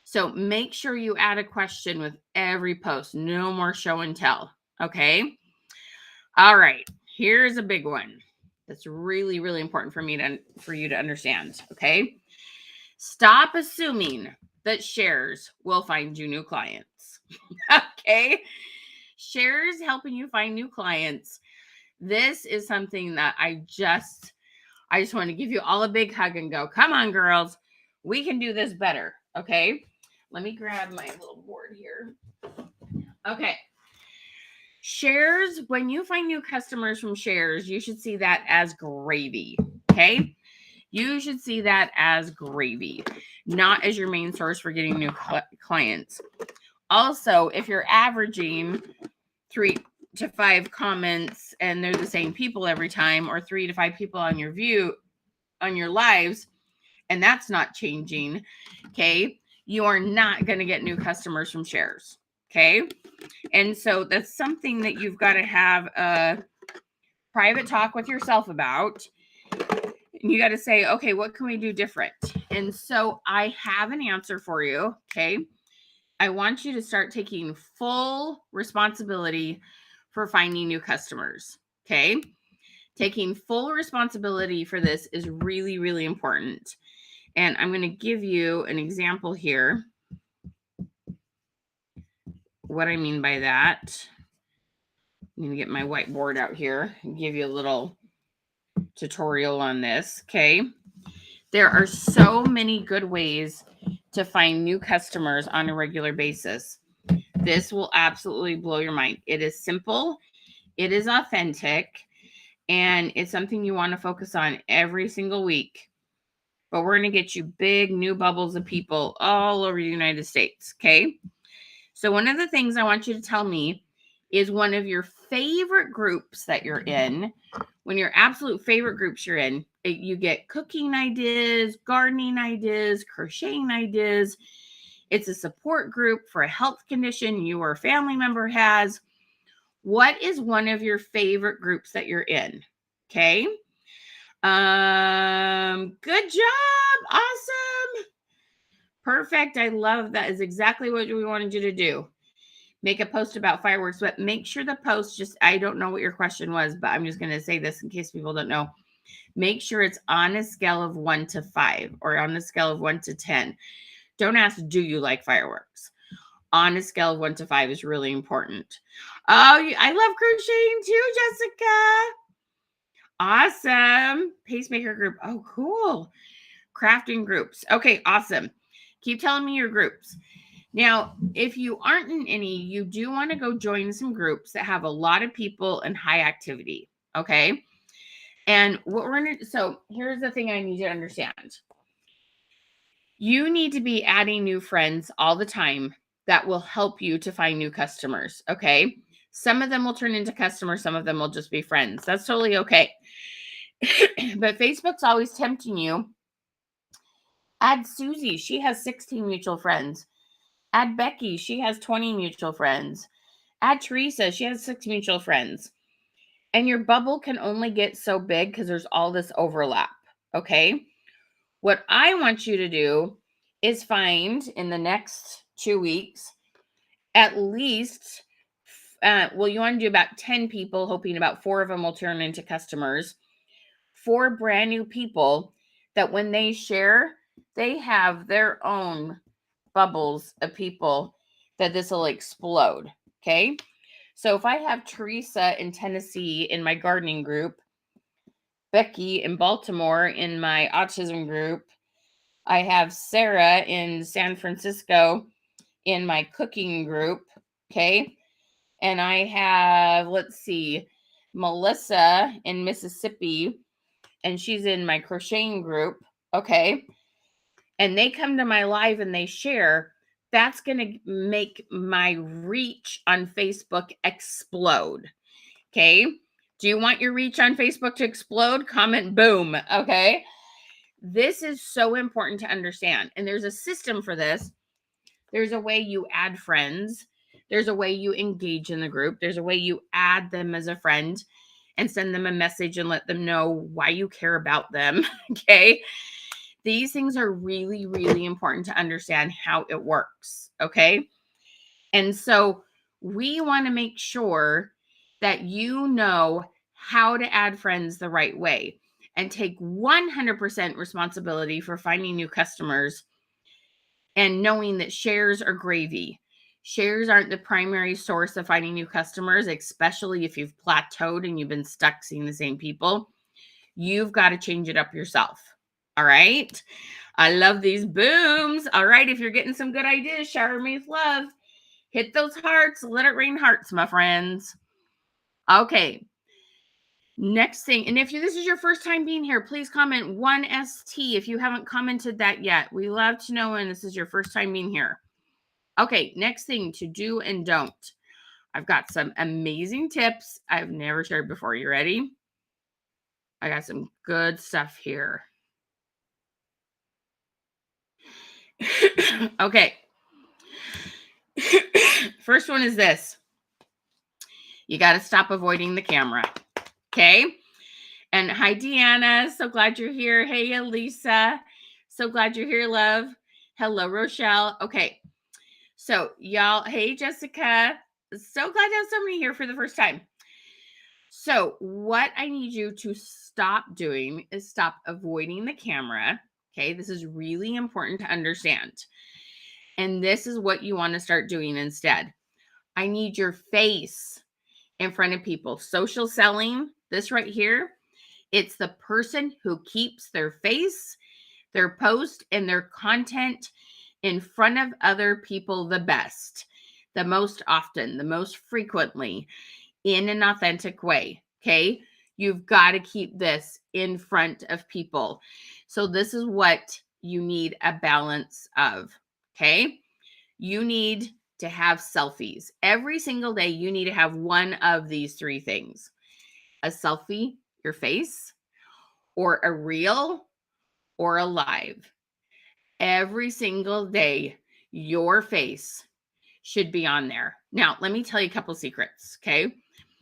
So make sure you add a question with every post. No more show and tell. Okay. All right. Here's a big one that's really, really important for you to understand. Okay. Stop assuming that shares will find you new clients. Okay. Shares helping you find new clients. This is something that I just want to give you all a big hug and go, come on, girls. We can do this better. Okay. Let me grab my little board here. Okay. Shares, when you find new customers from shares, you should see that as gravy. Okay. You should see that as gravy, not as your main source for getting new clients. Also, if you're averaging 3 to 5 comments and they're the same people every time, or 3 to 5 people on your lives, and that's not changing, okay, you are not going to get new customers from shares. Okay. And so that's something that you've got to have a private talk with yourself about. And you got to say, okay, what can we do different? And so I have an answer for you. Okay. I want you to start taking full responsibility for finding new customers. Okay. Taking full responsibility for this is really, really important. And I'm going to give you an example here. What I mean by that, I'm going to get my whiteboard out here and give you a little tutorial on this. Okay. There are so many good ways to find new customers on a regular basis. This will absolutely blow your mind. It is simple, it is authentic, and it's something you want to focus on every single week. But we're going to get you big new bubbles of people all over the United States. Okay. So one of the things I want you to tell me is one of your favorite groups that you're in. When your absolute favorite groups you're in, you get cooking ideas, gardening ideas, crocheting ideas. It's a support group for a health condition you or a family member has. What is one of your favorite groups that you're in? Okay. Good job. Awesome. Perfect. I love that. Is exactly what we wanted you to do. Make a post about fireworks, but make sure the post I don't know what your question was, but I'm just going to say this in case people don't know. Make sure it's on a scale of 1 to 5 or on a scale of 1 to 10. Don't ask, do you like fireworks? On a scale of 1 to 5 is really important. Oh, I love crocheting too, Jessica. Awesome. Pacemaker group. Oh, cool. Crafting groups. Okay, awesome. Keep telling me your groups. Now, if you aren't in any, you do want to go join some groups that have a lot of people and high activity. Okay. And what we're going to, so here's the thing I need you to understand. You need to be adding new friends all the time that will help you to find new customers. Okay. Some of them will turn into customers, some of them will just be friends. That's totally okay. But Facebook's always tempting you. Add Susie, she has 16 mutual friends. Add Becky, she has 20 mutual friends. Add Teresa, she has 6 mutual friends. And your bubble can only get so big because there's all this overlap. Okay. What I want you to do is find in the next 2 weeks at least, you want to do about 10 people, hoping about 4 of them will turn into customers. 4 brand new people that when they share, they have their own bubbles of people that this will explode. Okay. So if I have Teresa in Tennessee in my gardening group, Becky in Baltimore in my autism group, I have Sarah in San Francisco in my cooking group. Okay. And I have, let's see, Melissa in Mississippi, and she's in my crocheting group. Okay. And they come to my live and they share. That's going to make my reach on Facebook explode. Okay. Do you want your reach on Facebook to explode? Comment boom. Okay. This is so important to understand. And there's a system for this. There's a way you add friends. There's a way you engage in the group. There's a way you add them as a friend and send them a message and let them know why you care about them. Okay. These things are really, really important to understand how it works. Okay. And so we want to make sure that you know how to add friends the right way and take 100% responsibility for finding new customers and knowing that shares are gravy. Shares aren't the primary source of finding new customers, especially if you've plateaued and you've been stuck seeing the same people. You've got to change it up yourself. All right. I love these booms. All right. If you're getting some good ideas, shower me with love. Hit those hearts. Let it rain hearts, my friends. Okay. Next thing. And if this is your first time being here, please comment 1ST if you haven't commented that yet. We love to know when this is your first time being here. Okay. Next thing to do and don't. I've got some amazing tips I've never shared before. You ready? I got some good stuff here. Okay. First one is this. You got to stop avoiding the camera. Okay. And hi, Deanna. So glad you're here. Hey, Elisa. So glad you're here, love. Hello, Rochelle. Okay. So, y'all, hey, Jessica. So glad to have somebody here for the first time. So, what I need you to stop doing is stop avoiding the camera. Okay. This is really important to understand. And this is what you want to start doing instead. I need your face in front of people. Social selling, this right here, it's the person who keeps their face, their post, and their content in front of other people the best, the most often, the most frequently, in an authentic way. Okay. You've got to keep this in front of people. So this is what you need a balance of. Okay. You need to have selfies. Every single day, you need to have one of these 3 things: a selfie, your face, or a reel, or a live. Every single day, your face should be on there. Now, let me tell you a couple secrets, okay?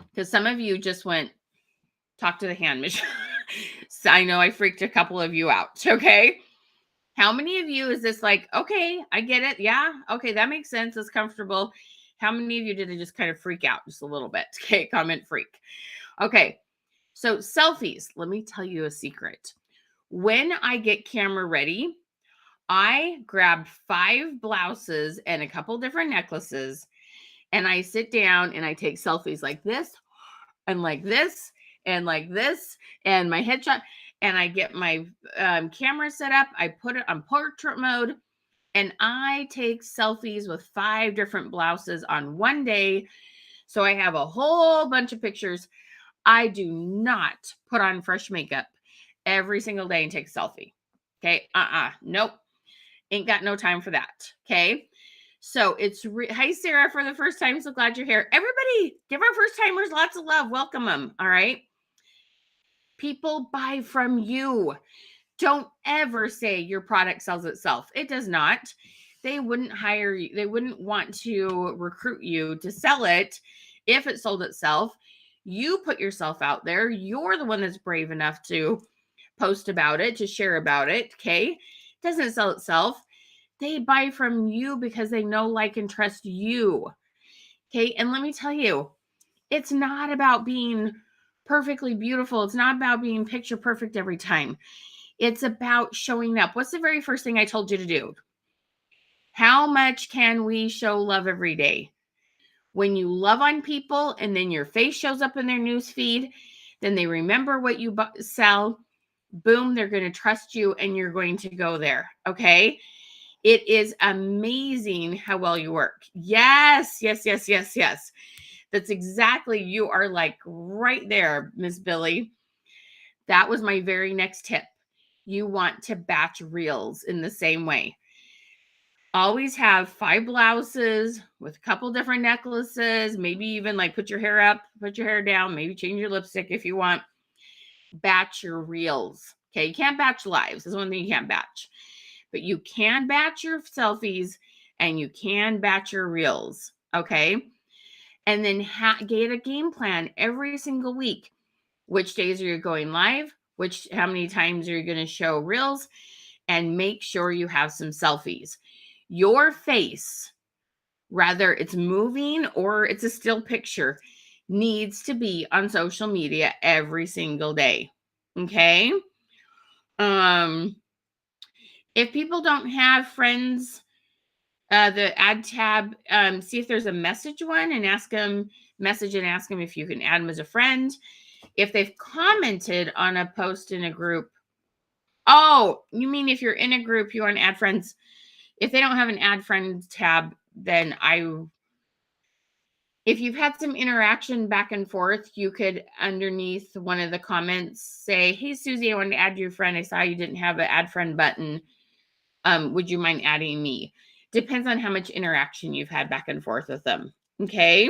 Because some of you just went, talk to the hand, Michelle. So I know I freaked a couple of you out, okay? How many of you is this like, okay, I get it. Yeah. Okay. That makes sense. It's comfortable. How many of you did it just kind of freak out just a little bit? Okay. Comment freak. Okay. So selfies, let me tell you a secret. When I get camera ready, I grab 5 blouses and a couple different necklaces, and I sit down and I take selfies like this and like this and like this and my headshot. and I get my camera set up. I put it on portrait mode, and I take selfies with 5 different blouses on one day. So I have a whole bunch of pictures. I do not put on fresh makeup every single day and take a selfie. Okay. Nope. Ain't got no time for that. Okay. So it's hi Sarah for the first time. So glad you're here. Everybody, give our first timers lots of love. Welcome them. All right. People buy from you. Don't ever say your product sells itself. It does not. They wouldn't hire you. They wouldn't want to recruit you to sell it if it sold itself. You put yourself out there. You're the one that's brave enough to post about it, to share about it. Okay. It doesn't sell itself. They buy from you because they know, like, and trust you. Okay. And let me tell you, it's not about being perfectly beautiful. It's not about being picture perfect every time. It's about showing up. What's the very first thing I told you to do? How much can we show love every day? When you love on people and then your face shows up in their news feed, then they remember what you sell. Boom, they're going to trust you and you're going to go there. Okay. It is amazing how well you work. Yes. That's exactly, you are like right there, Miss Billy. That was my very next tip. You want to batch reels in the same way. Always have 5 blouses with a couple different necklaces, maybe even like put your hair up, put your hair down, maybe change your lipstick if you want. Batch your reels. Okay, you can't batch lives. That's one thing you can't batch. But you can batch your selfies and you can batch your reels. Okay. And then get a game plan every single week. Which days are you going live? How many times are you going to show reels? And make sure you have some selfies. Your face, whether it's moving or it's a still picture, needs to be on social media every single day. Okay. If people don't have friends, the add tab, see if there's a message one and ask them if you can add them as a friend. If they've commented on a post in a group. Oh, you mean if you're in a group, you want to add friends? If they don't have an add friend tab, then if you've had some interaction back and forth, you could underneath one of the comments say, hey, Susie, I wanted to add your friend. I saw you didn't have an add friend button. Would you mind adding me? Depends on how much interaction you've had back and forth with them. Okay.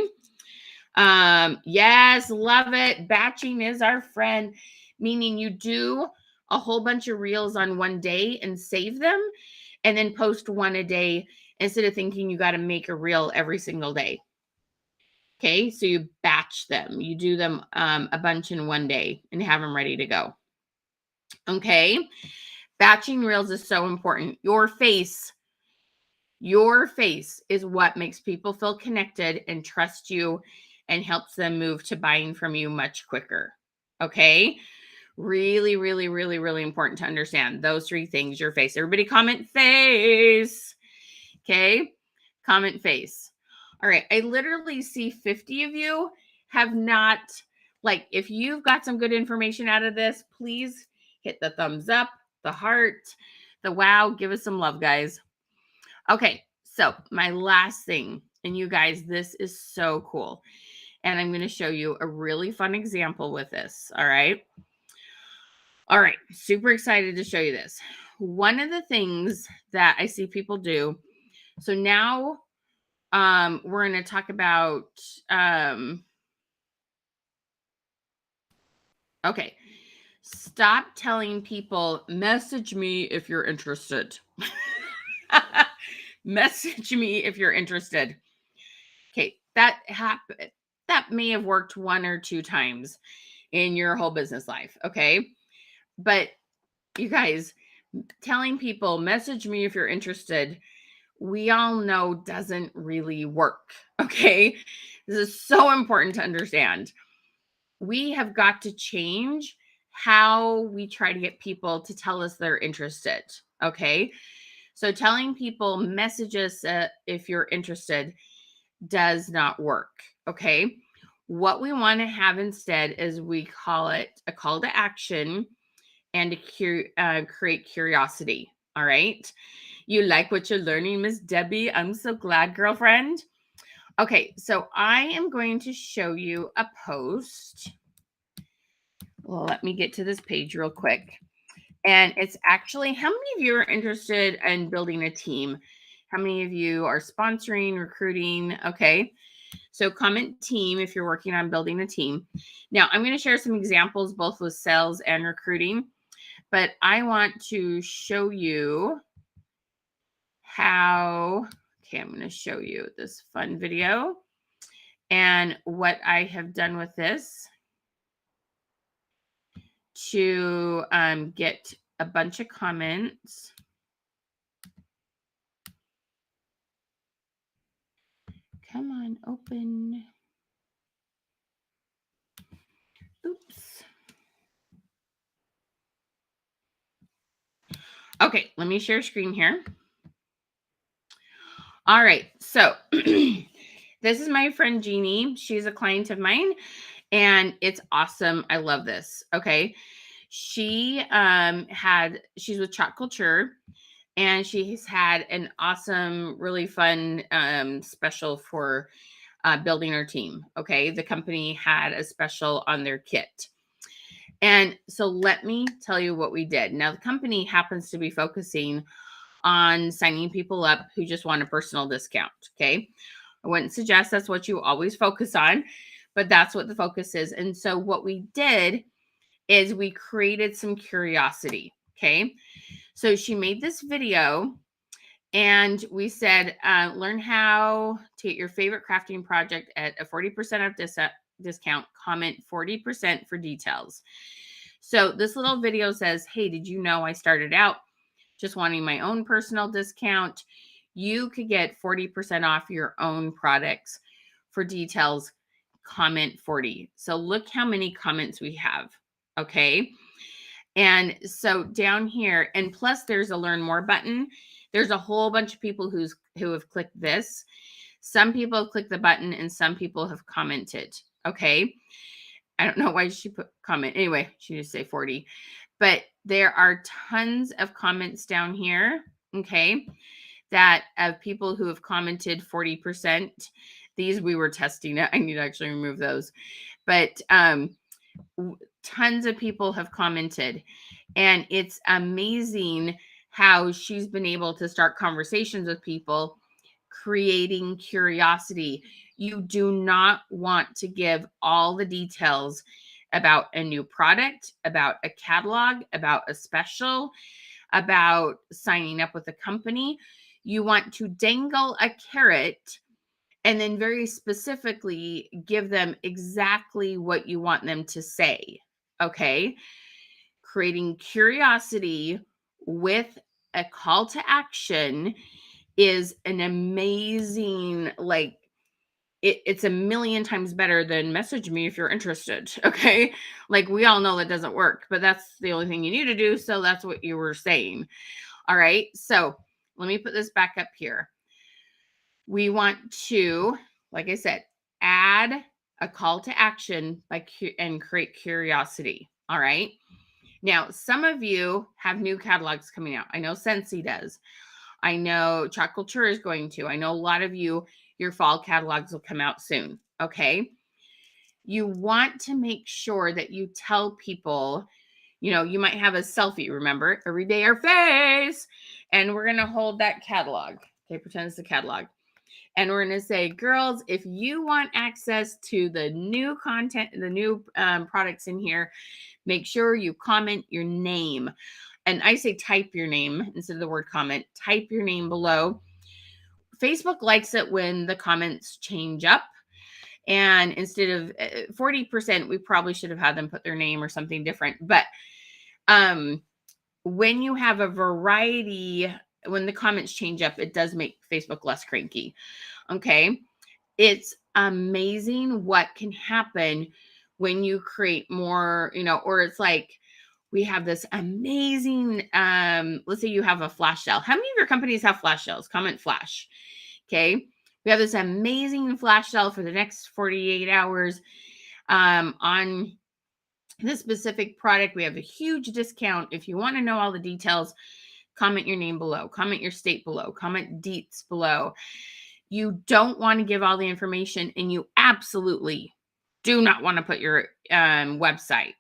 Yes, love it. Batching is our friend, meaning you do a whole bunch of reels on one day and save them and then post one a day instead of thinking you got to make a reel every single day. Okay, so you batch them. You do them a bunch in one day and have them ready to go. Okay, batching reels is so important. Your face is what makes people feel connected and trust you and helps them move to buying from you much quicker. Okay, really, really, really, really important to understand those 3 things. Your face. Everybody comment face. Okay, comment face. All right, I literally see 50 of you have not, like, if you've got some good information out of this, please hit the thumbs up, the heart, the wow, give us some love, guys. Okay, so my last thing, and you guys, this is so cool. And I'm going to show you a really fun example with this. All right. All right, super excited to show you this. One of the things that I see people do, so now we're going to talk about, okay, stop telling people, message me if you're interested. Message me if you're interested. Okay, that may have worked 1 or 2 times in your whole business life, okay? But you guys, telling people, message me if you're interested, we all know doesn't really work, okay? This is so important to understand. We have got to change how we try to get people to tell us they're interested, okay? So telling people, message us if you're interested, does not work, okay? What we want to have instead is, we call it a call to action, and to create curiosity. All right. You like what you're learning, Miss Debbie? I'm so glad, girlfriend. Okay, so I am going to show you a post. Well, let me get to this page real quick. And it's actually, how many of you are interested in building a team? How many of you are sponsoring, recruiting? Okay. So comment team if you're working on building a team. Now, I'm going to share some examples both with sales and recruiting, but I want to show you how, okay, I'm going to show you this fun video and what I have done with this to get a bunch of comments. Come on, open. Oops. Okay, let me share screen here. All right, so this is my friend Jeannie. She's a client of mine, and it's awesome. I love this. Okay, she's with Chat Culture, and she's had an awesome, really fun special for building her team. Okay, the company had a special on their kit. And so let me tell you what we did. Now, the company happens to be focusing on signing people up who just want a personal discount. Okay. I wouldn't suggest that's what you always focus on, but that's what the focus is. And so what we did is we created some curiosity. Okay. So she made this video and we said, learn how to get your favorite crafting project at a 40% of discount, comment 40% for details. So this little video says, hey, did you know I started out just wanting my own personal discount? You could get 40% off your own products. For details, comment 40. So look how many comments we have. Okay. And so down here, and plus there's a learn more button. There's a whole bunch of people who have clicked this. Some people have clicked the button and some people have commented. Okay. I don't know why she put comment. Anyway, she just say 40. But there are tons of comments down here, okay, that of people who have commented 40%. These we were testing. I need to actually remove those. But tons of people have commented. And it's amazing how she's been able to start conversations with people, creating curiosity. You do not want to give all the details about a new product, about a catalog, about a special, about signing up with a company. You want to dangle a carrot and then very specifically give them exactly what you want them to say. Okay. Creating curiosity with a call to action is an amazing, like, it's a million times better than message me if you're interested. Okay. Like, we all know that doesn't work, but that's the only thing you need to do. So that's what you were saying. All right. So let me put this back up here. We want to, like I said, add a call to action and create curiosity. All right. Now, some of you have new catalogs coming out. I know Scentsy does. I know Chat Culture is going to. I know a lot of you, your fall catalogs will come out soon. Okay. You want to make sure that you tell people, you might have a selfie, remember, every day our face. And we're going to hold that catalog. Okay. Pretend it's the catalog. And we're going to say, girls, if you want access to the new content, the new products in here, make sure you comment your name. And I say type your name instead of the word comment. Type your name below. Facebook likes it when the comments change up. And instead of 40%, we probably should have had them put their name or something different. But when you have a variety, when the comments change up, it does make Facebook less cranky. Okay. It's amazing what can happen when you create more, or it's like, we have this amazing, let's say you have a flash sale. How many of your companies have flash sales? Comment flash. Okay. We have this amazing flash sale for the next 48 hours on this specific product. We have a huge discount. If you want to know all the details, comment your name below, comment your state below, comment deets below. You don't want to give all the information, and you absolutely do not want to put your website.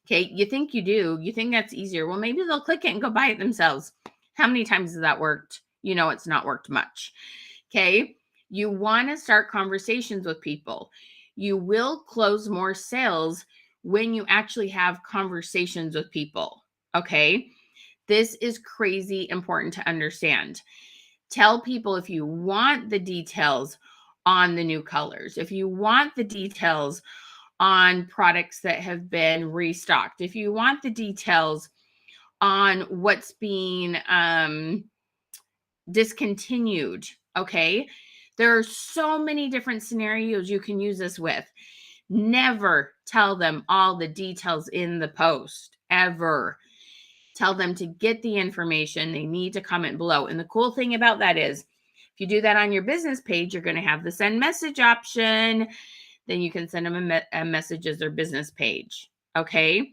Okay, you think you do, you think that's easier. Well, maybe they'll click it and go buy it themselves. How many times has that worked? You know, it's not worked much. Okay, you want to start conversations with people. You will close more sales when you actually have conversations with people. Okay, this is crazy important to understand. Tell people if you want the details on the new colors, if you want the details on products that have been restocked, if you want the details on what's being discontinued, okay? There are so many different scenarios you can use this with. Never tell them all the details in the post, ever. Tell them to get the information. They need to comment below. And the cool thing about that is, if you do that on your business page, you're going to have the send message option. Then you can send them a message as their business page. Okay.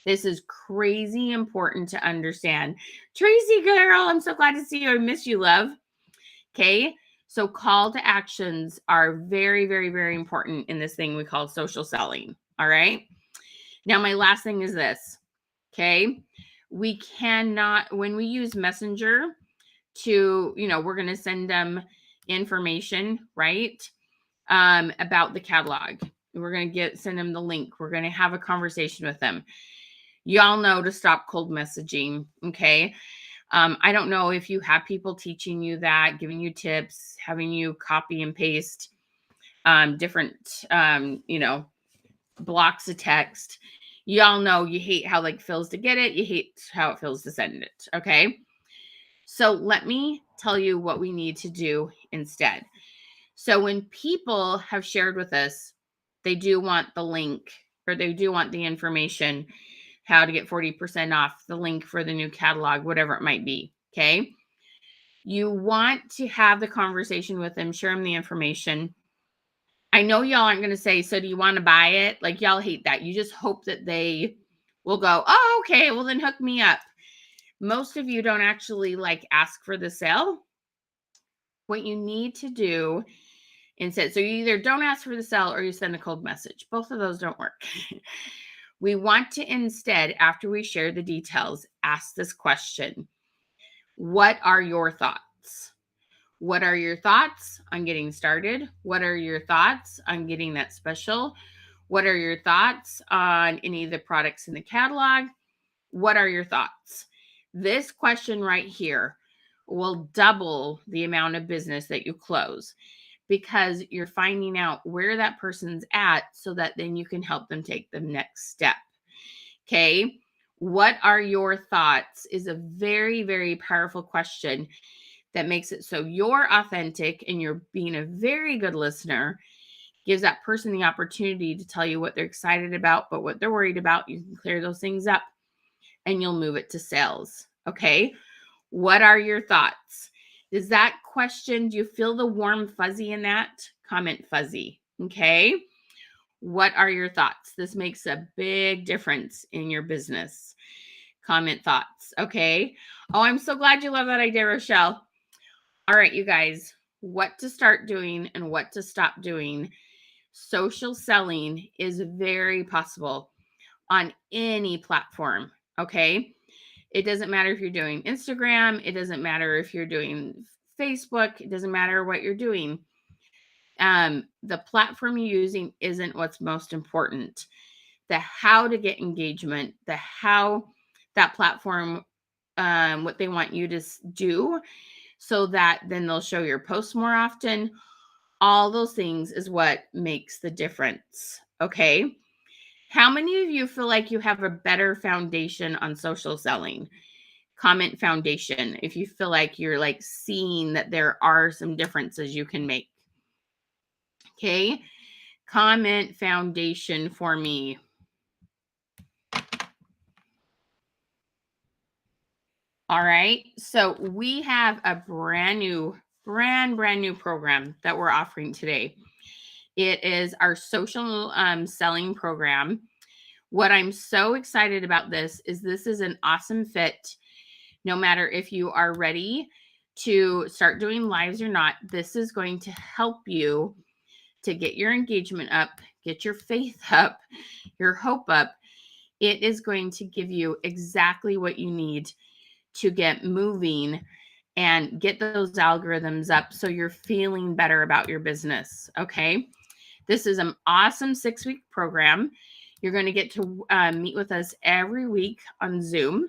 This is crazy important to understand. Tracy, girl, I'm so glad to see you. I miss you, love. Okay. So call to actions are very, very, very important in this thing we call social selling. All right. Now, my last thing is this. Okay. We cannot, when we use Messenger to, we're going to send them information, right? About the catalog. We're going to send them the link. We're going to have a conversation with them. Y'all know to stop cold messaging. Okay. I don't know if you have people teaching you that, giving you tips, having you copy and paste different, blocks of text. Y'all know you hate how it feels to get it. You hate how it feels to send it. Okay. So let me tell you what we need to do instead. So when people have shared with us, they do want the link, or they do want the information, how to get 40% off, the link for the new catalog, whatever it might be. Okay. You want to have the conversation with them, share them the information. I know y'all aren't going to say, so do you want to buy it? Like, y'all hate that. You just hope that they will go, oh, okay, well then hook me up. Most of you don't actually ask for the sale. What you need to do instead, so you either don't ask for the sale or you send a cold message. Both of those don't work. We want to instead, after we share the details, ask this question. What are your thoughts? What are your thoughts on getting started? What are your thoughts on getting that special? What are your thoughts on any of the products in the catalog? What are your thoughts? This question right here will double the amount of business that you close, because you're finding out where that person's at so that then you can help them take the next step. Okay. What are your thoughts is a very, very powerful question that makes it so you're authentic and you're being a very good listener. Gives that person the opportunity to tell you what they're excited about, but what they're worried about. You can clear those things up and you'll move it to sales. Okay. What are your thoughts? Does that question, do you feel the warm fuzzy in that? Comment fuzzy. Okay. What are your thoughts? This makes a big difference in your business. Comment thoughts. Okay. Oh, I'm so glad you love that idea, Rochelle. All right, you guys, what to start doing and what to stop doing. Social selling is very possible on any platform. Okay. It doesn't matter if you're doing Instagram. It doesn't matter if you're doing Facebook. It doesn't matter what you're doing. The platform you're using isn't what's most important. The how to get engagement, the how that platform, what they want you to do so that then they'll show your posts more often. All those things is what makes the difference. Okay. How many of you feel like you have a better foundation on social selling? Comment foundation if you feel like you're seeing that there are some differences you can make. Okay. Comment foundation for me. All right. So we have a brand new program that we're offering today. It is our social selling program. What I'm so excited about this is an awesome fit. No matter if you are ready to start doing lives or not, this is going to help you to get your engagement up, get your faith up, your hope up. It is going to give you exactly what you need to get moving and get those algorithms up so you're feeling better about your business. Okay. This is an awesome 6-week program. You're going to get to meet with us every week on Zoom.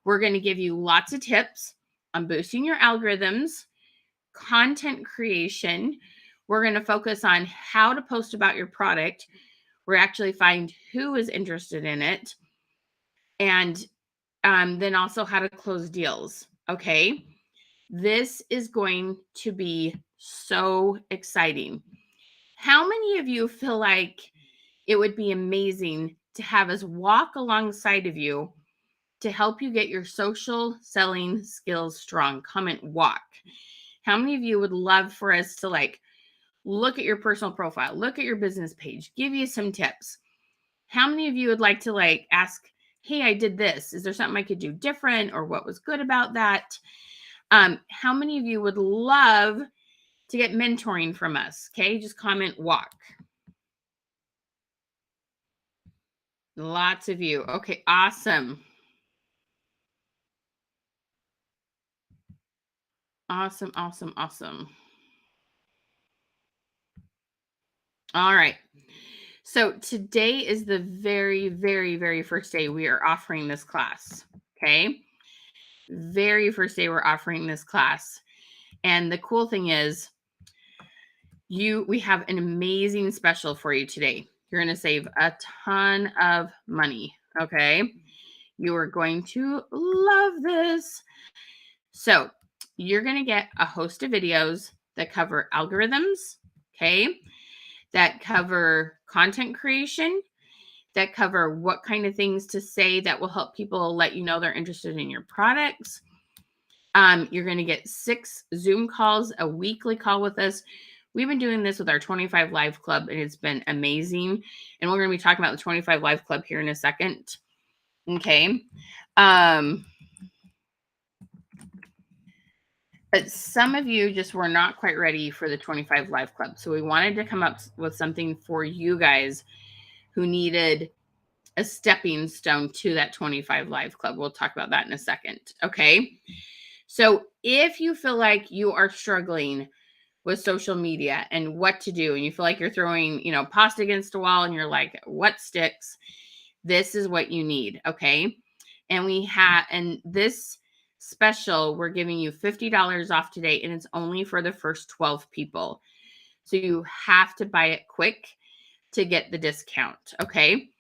We're going to give you lots of tips on boosting your algorithms, content creation. We're going to focus on how to post about your product. We're actually find who is interested in it, and then also how to close deals. Okay. This is going to be so exciting. How many of you feel like it would be amazing to have us walk alongside of you to help you get your social selling skills strong? Comment walk. How many of you would love for us to like look at your personal profile, look at your business page, give you some tips? How many of you would like to like ask, hey, I did this. Is there something I could do different, or what was good about that? How many of you would love to get mentoring from us? Okay, just comment walk. Lots of you. Okay, awesome. Awesome, awesome, awesome. All right. So today is the very, very, very first day we are offering this class. Okay. Very first day we're offering this class. And the cool thing is we have an amazing special for you today. You're going to save a ton of money. Okay. You are going to love this. So you're going to get a host of videos that cover algorithms. Okay. That cover content creation, that cover what kind of things to say that will help people let you know they're interested in your products. You're going to get 6 Zoom calls, a weekly call with us. We've been doing this with our 25 Live Club, and it's been amazing. And we're going to be talking about the 25 Live Club here in a second. Okay. But some of you just were not quite ready for the 25 Live Club. So we wanted to come up with something for you guys who needed a stepping stone to that 25 Live Club. We'll talk about that in a second. Okay. So if you feel like you are struggling with social media and what to do, and you feel like you're throwing, pasta against a wall and you're like, what sticks? This is what you need. Okay. And this special, we're giving you $50 off today, and it's only for the first 12 people. So you have to buy it quick to get the discount. Okay.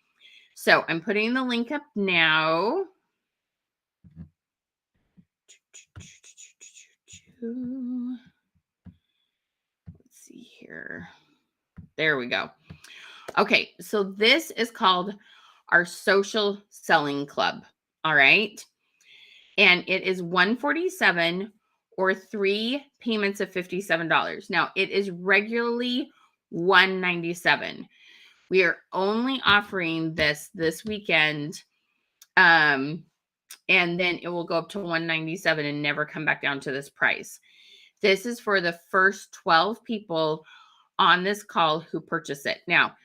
So I'm putting the link up now. Let's see here. There we go. Okay. So this is called our social selling club. All right. And it is $147 or 3 payments of $57. Now it is regularly $197. We are only offering this weekend. And then it will go up to $197 and never come back down to this price. This is for the first 12 people on this call who purchase it. Now,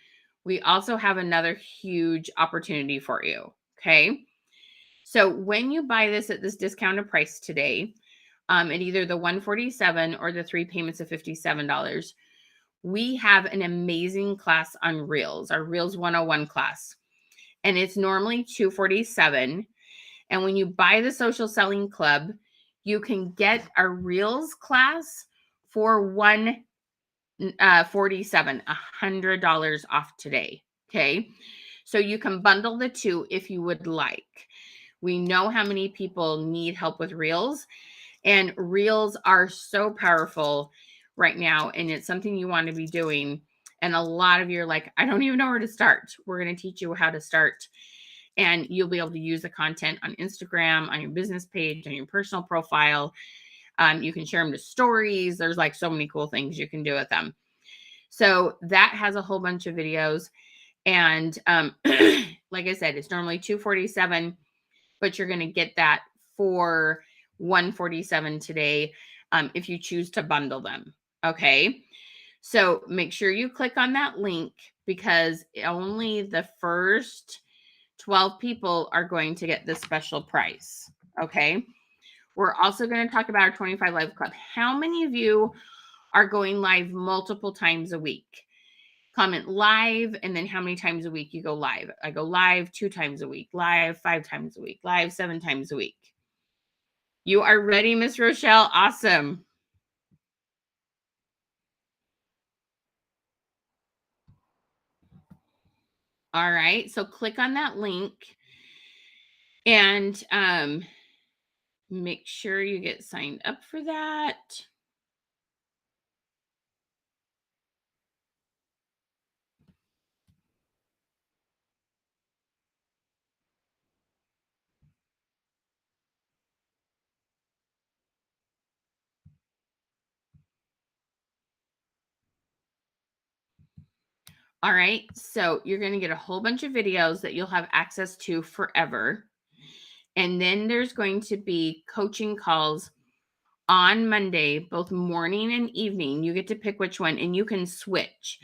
we also have another huge opportunity for you. Okay. So when you buy this at this discounted price today, at either the $147 or the 3 payments of $57, we have an amazing class on Reels, our Reels 101 class. And it's normally $247. And when you buy the Social Selling Club, you can get our Reels class for $147, $100 off today. Okay. So you can bundle the two if you would like. We know how many people need help with Reels, and Reels are so powerful right now. And it's something you want to be doing. And a lot of you are like, I don't even know where to start. We're going to teach you how to start. And you'll be able to use the content on Instagram, on your business page, on your personal profile. You can share them to stories. There's like so many cool things you can do with them. So that has a whole bunch of videos. And like I said, it's normally $247, but you're going to get that for $147 today if you choose to bundle them. Okay. So make sure you click on that link because only the first 12 people are going to get this special price. Okay. We're also going to talk about our 25 Live Club. How many of you are going live multiple times a week? Comment live, and then how many times a week you go live. I go live 2 times a week, live 5 times a week, live 7 times a week. You are ready, Miss Rochelle? Awesome. All right, so click on that link and make sure you get signed up for that. All right, so you're going to get a whole bunch of videos that you'll have access to forever. And then there's going to be coaching calls on Monday, both morning and evening. You get to pick which one, and you can switch.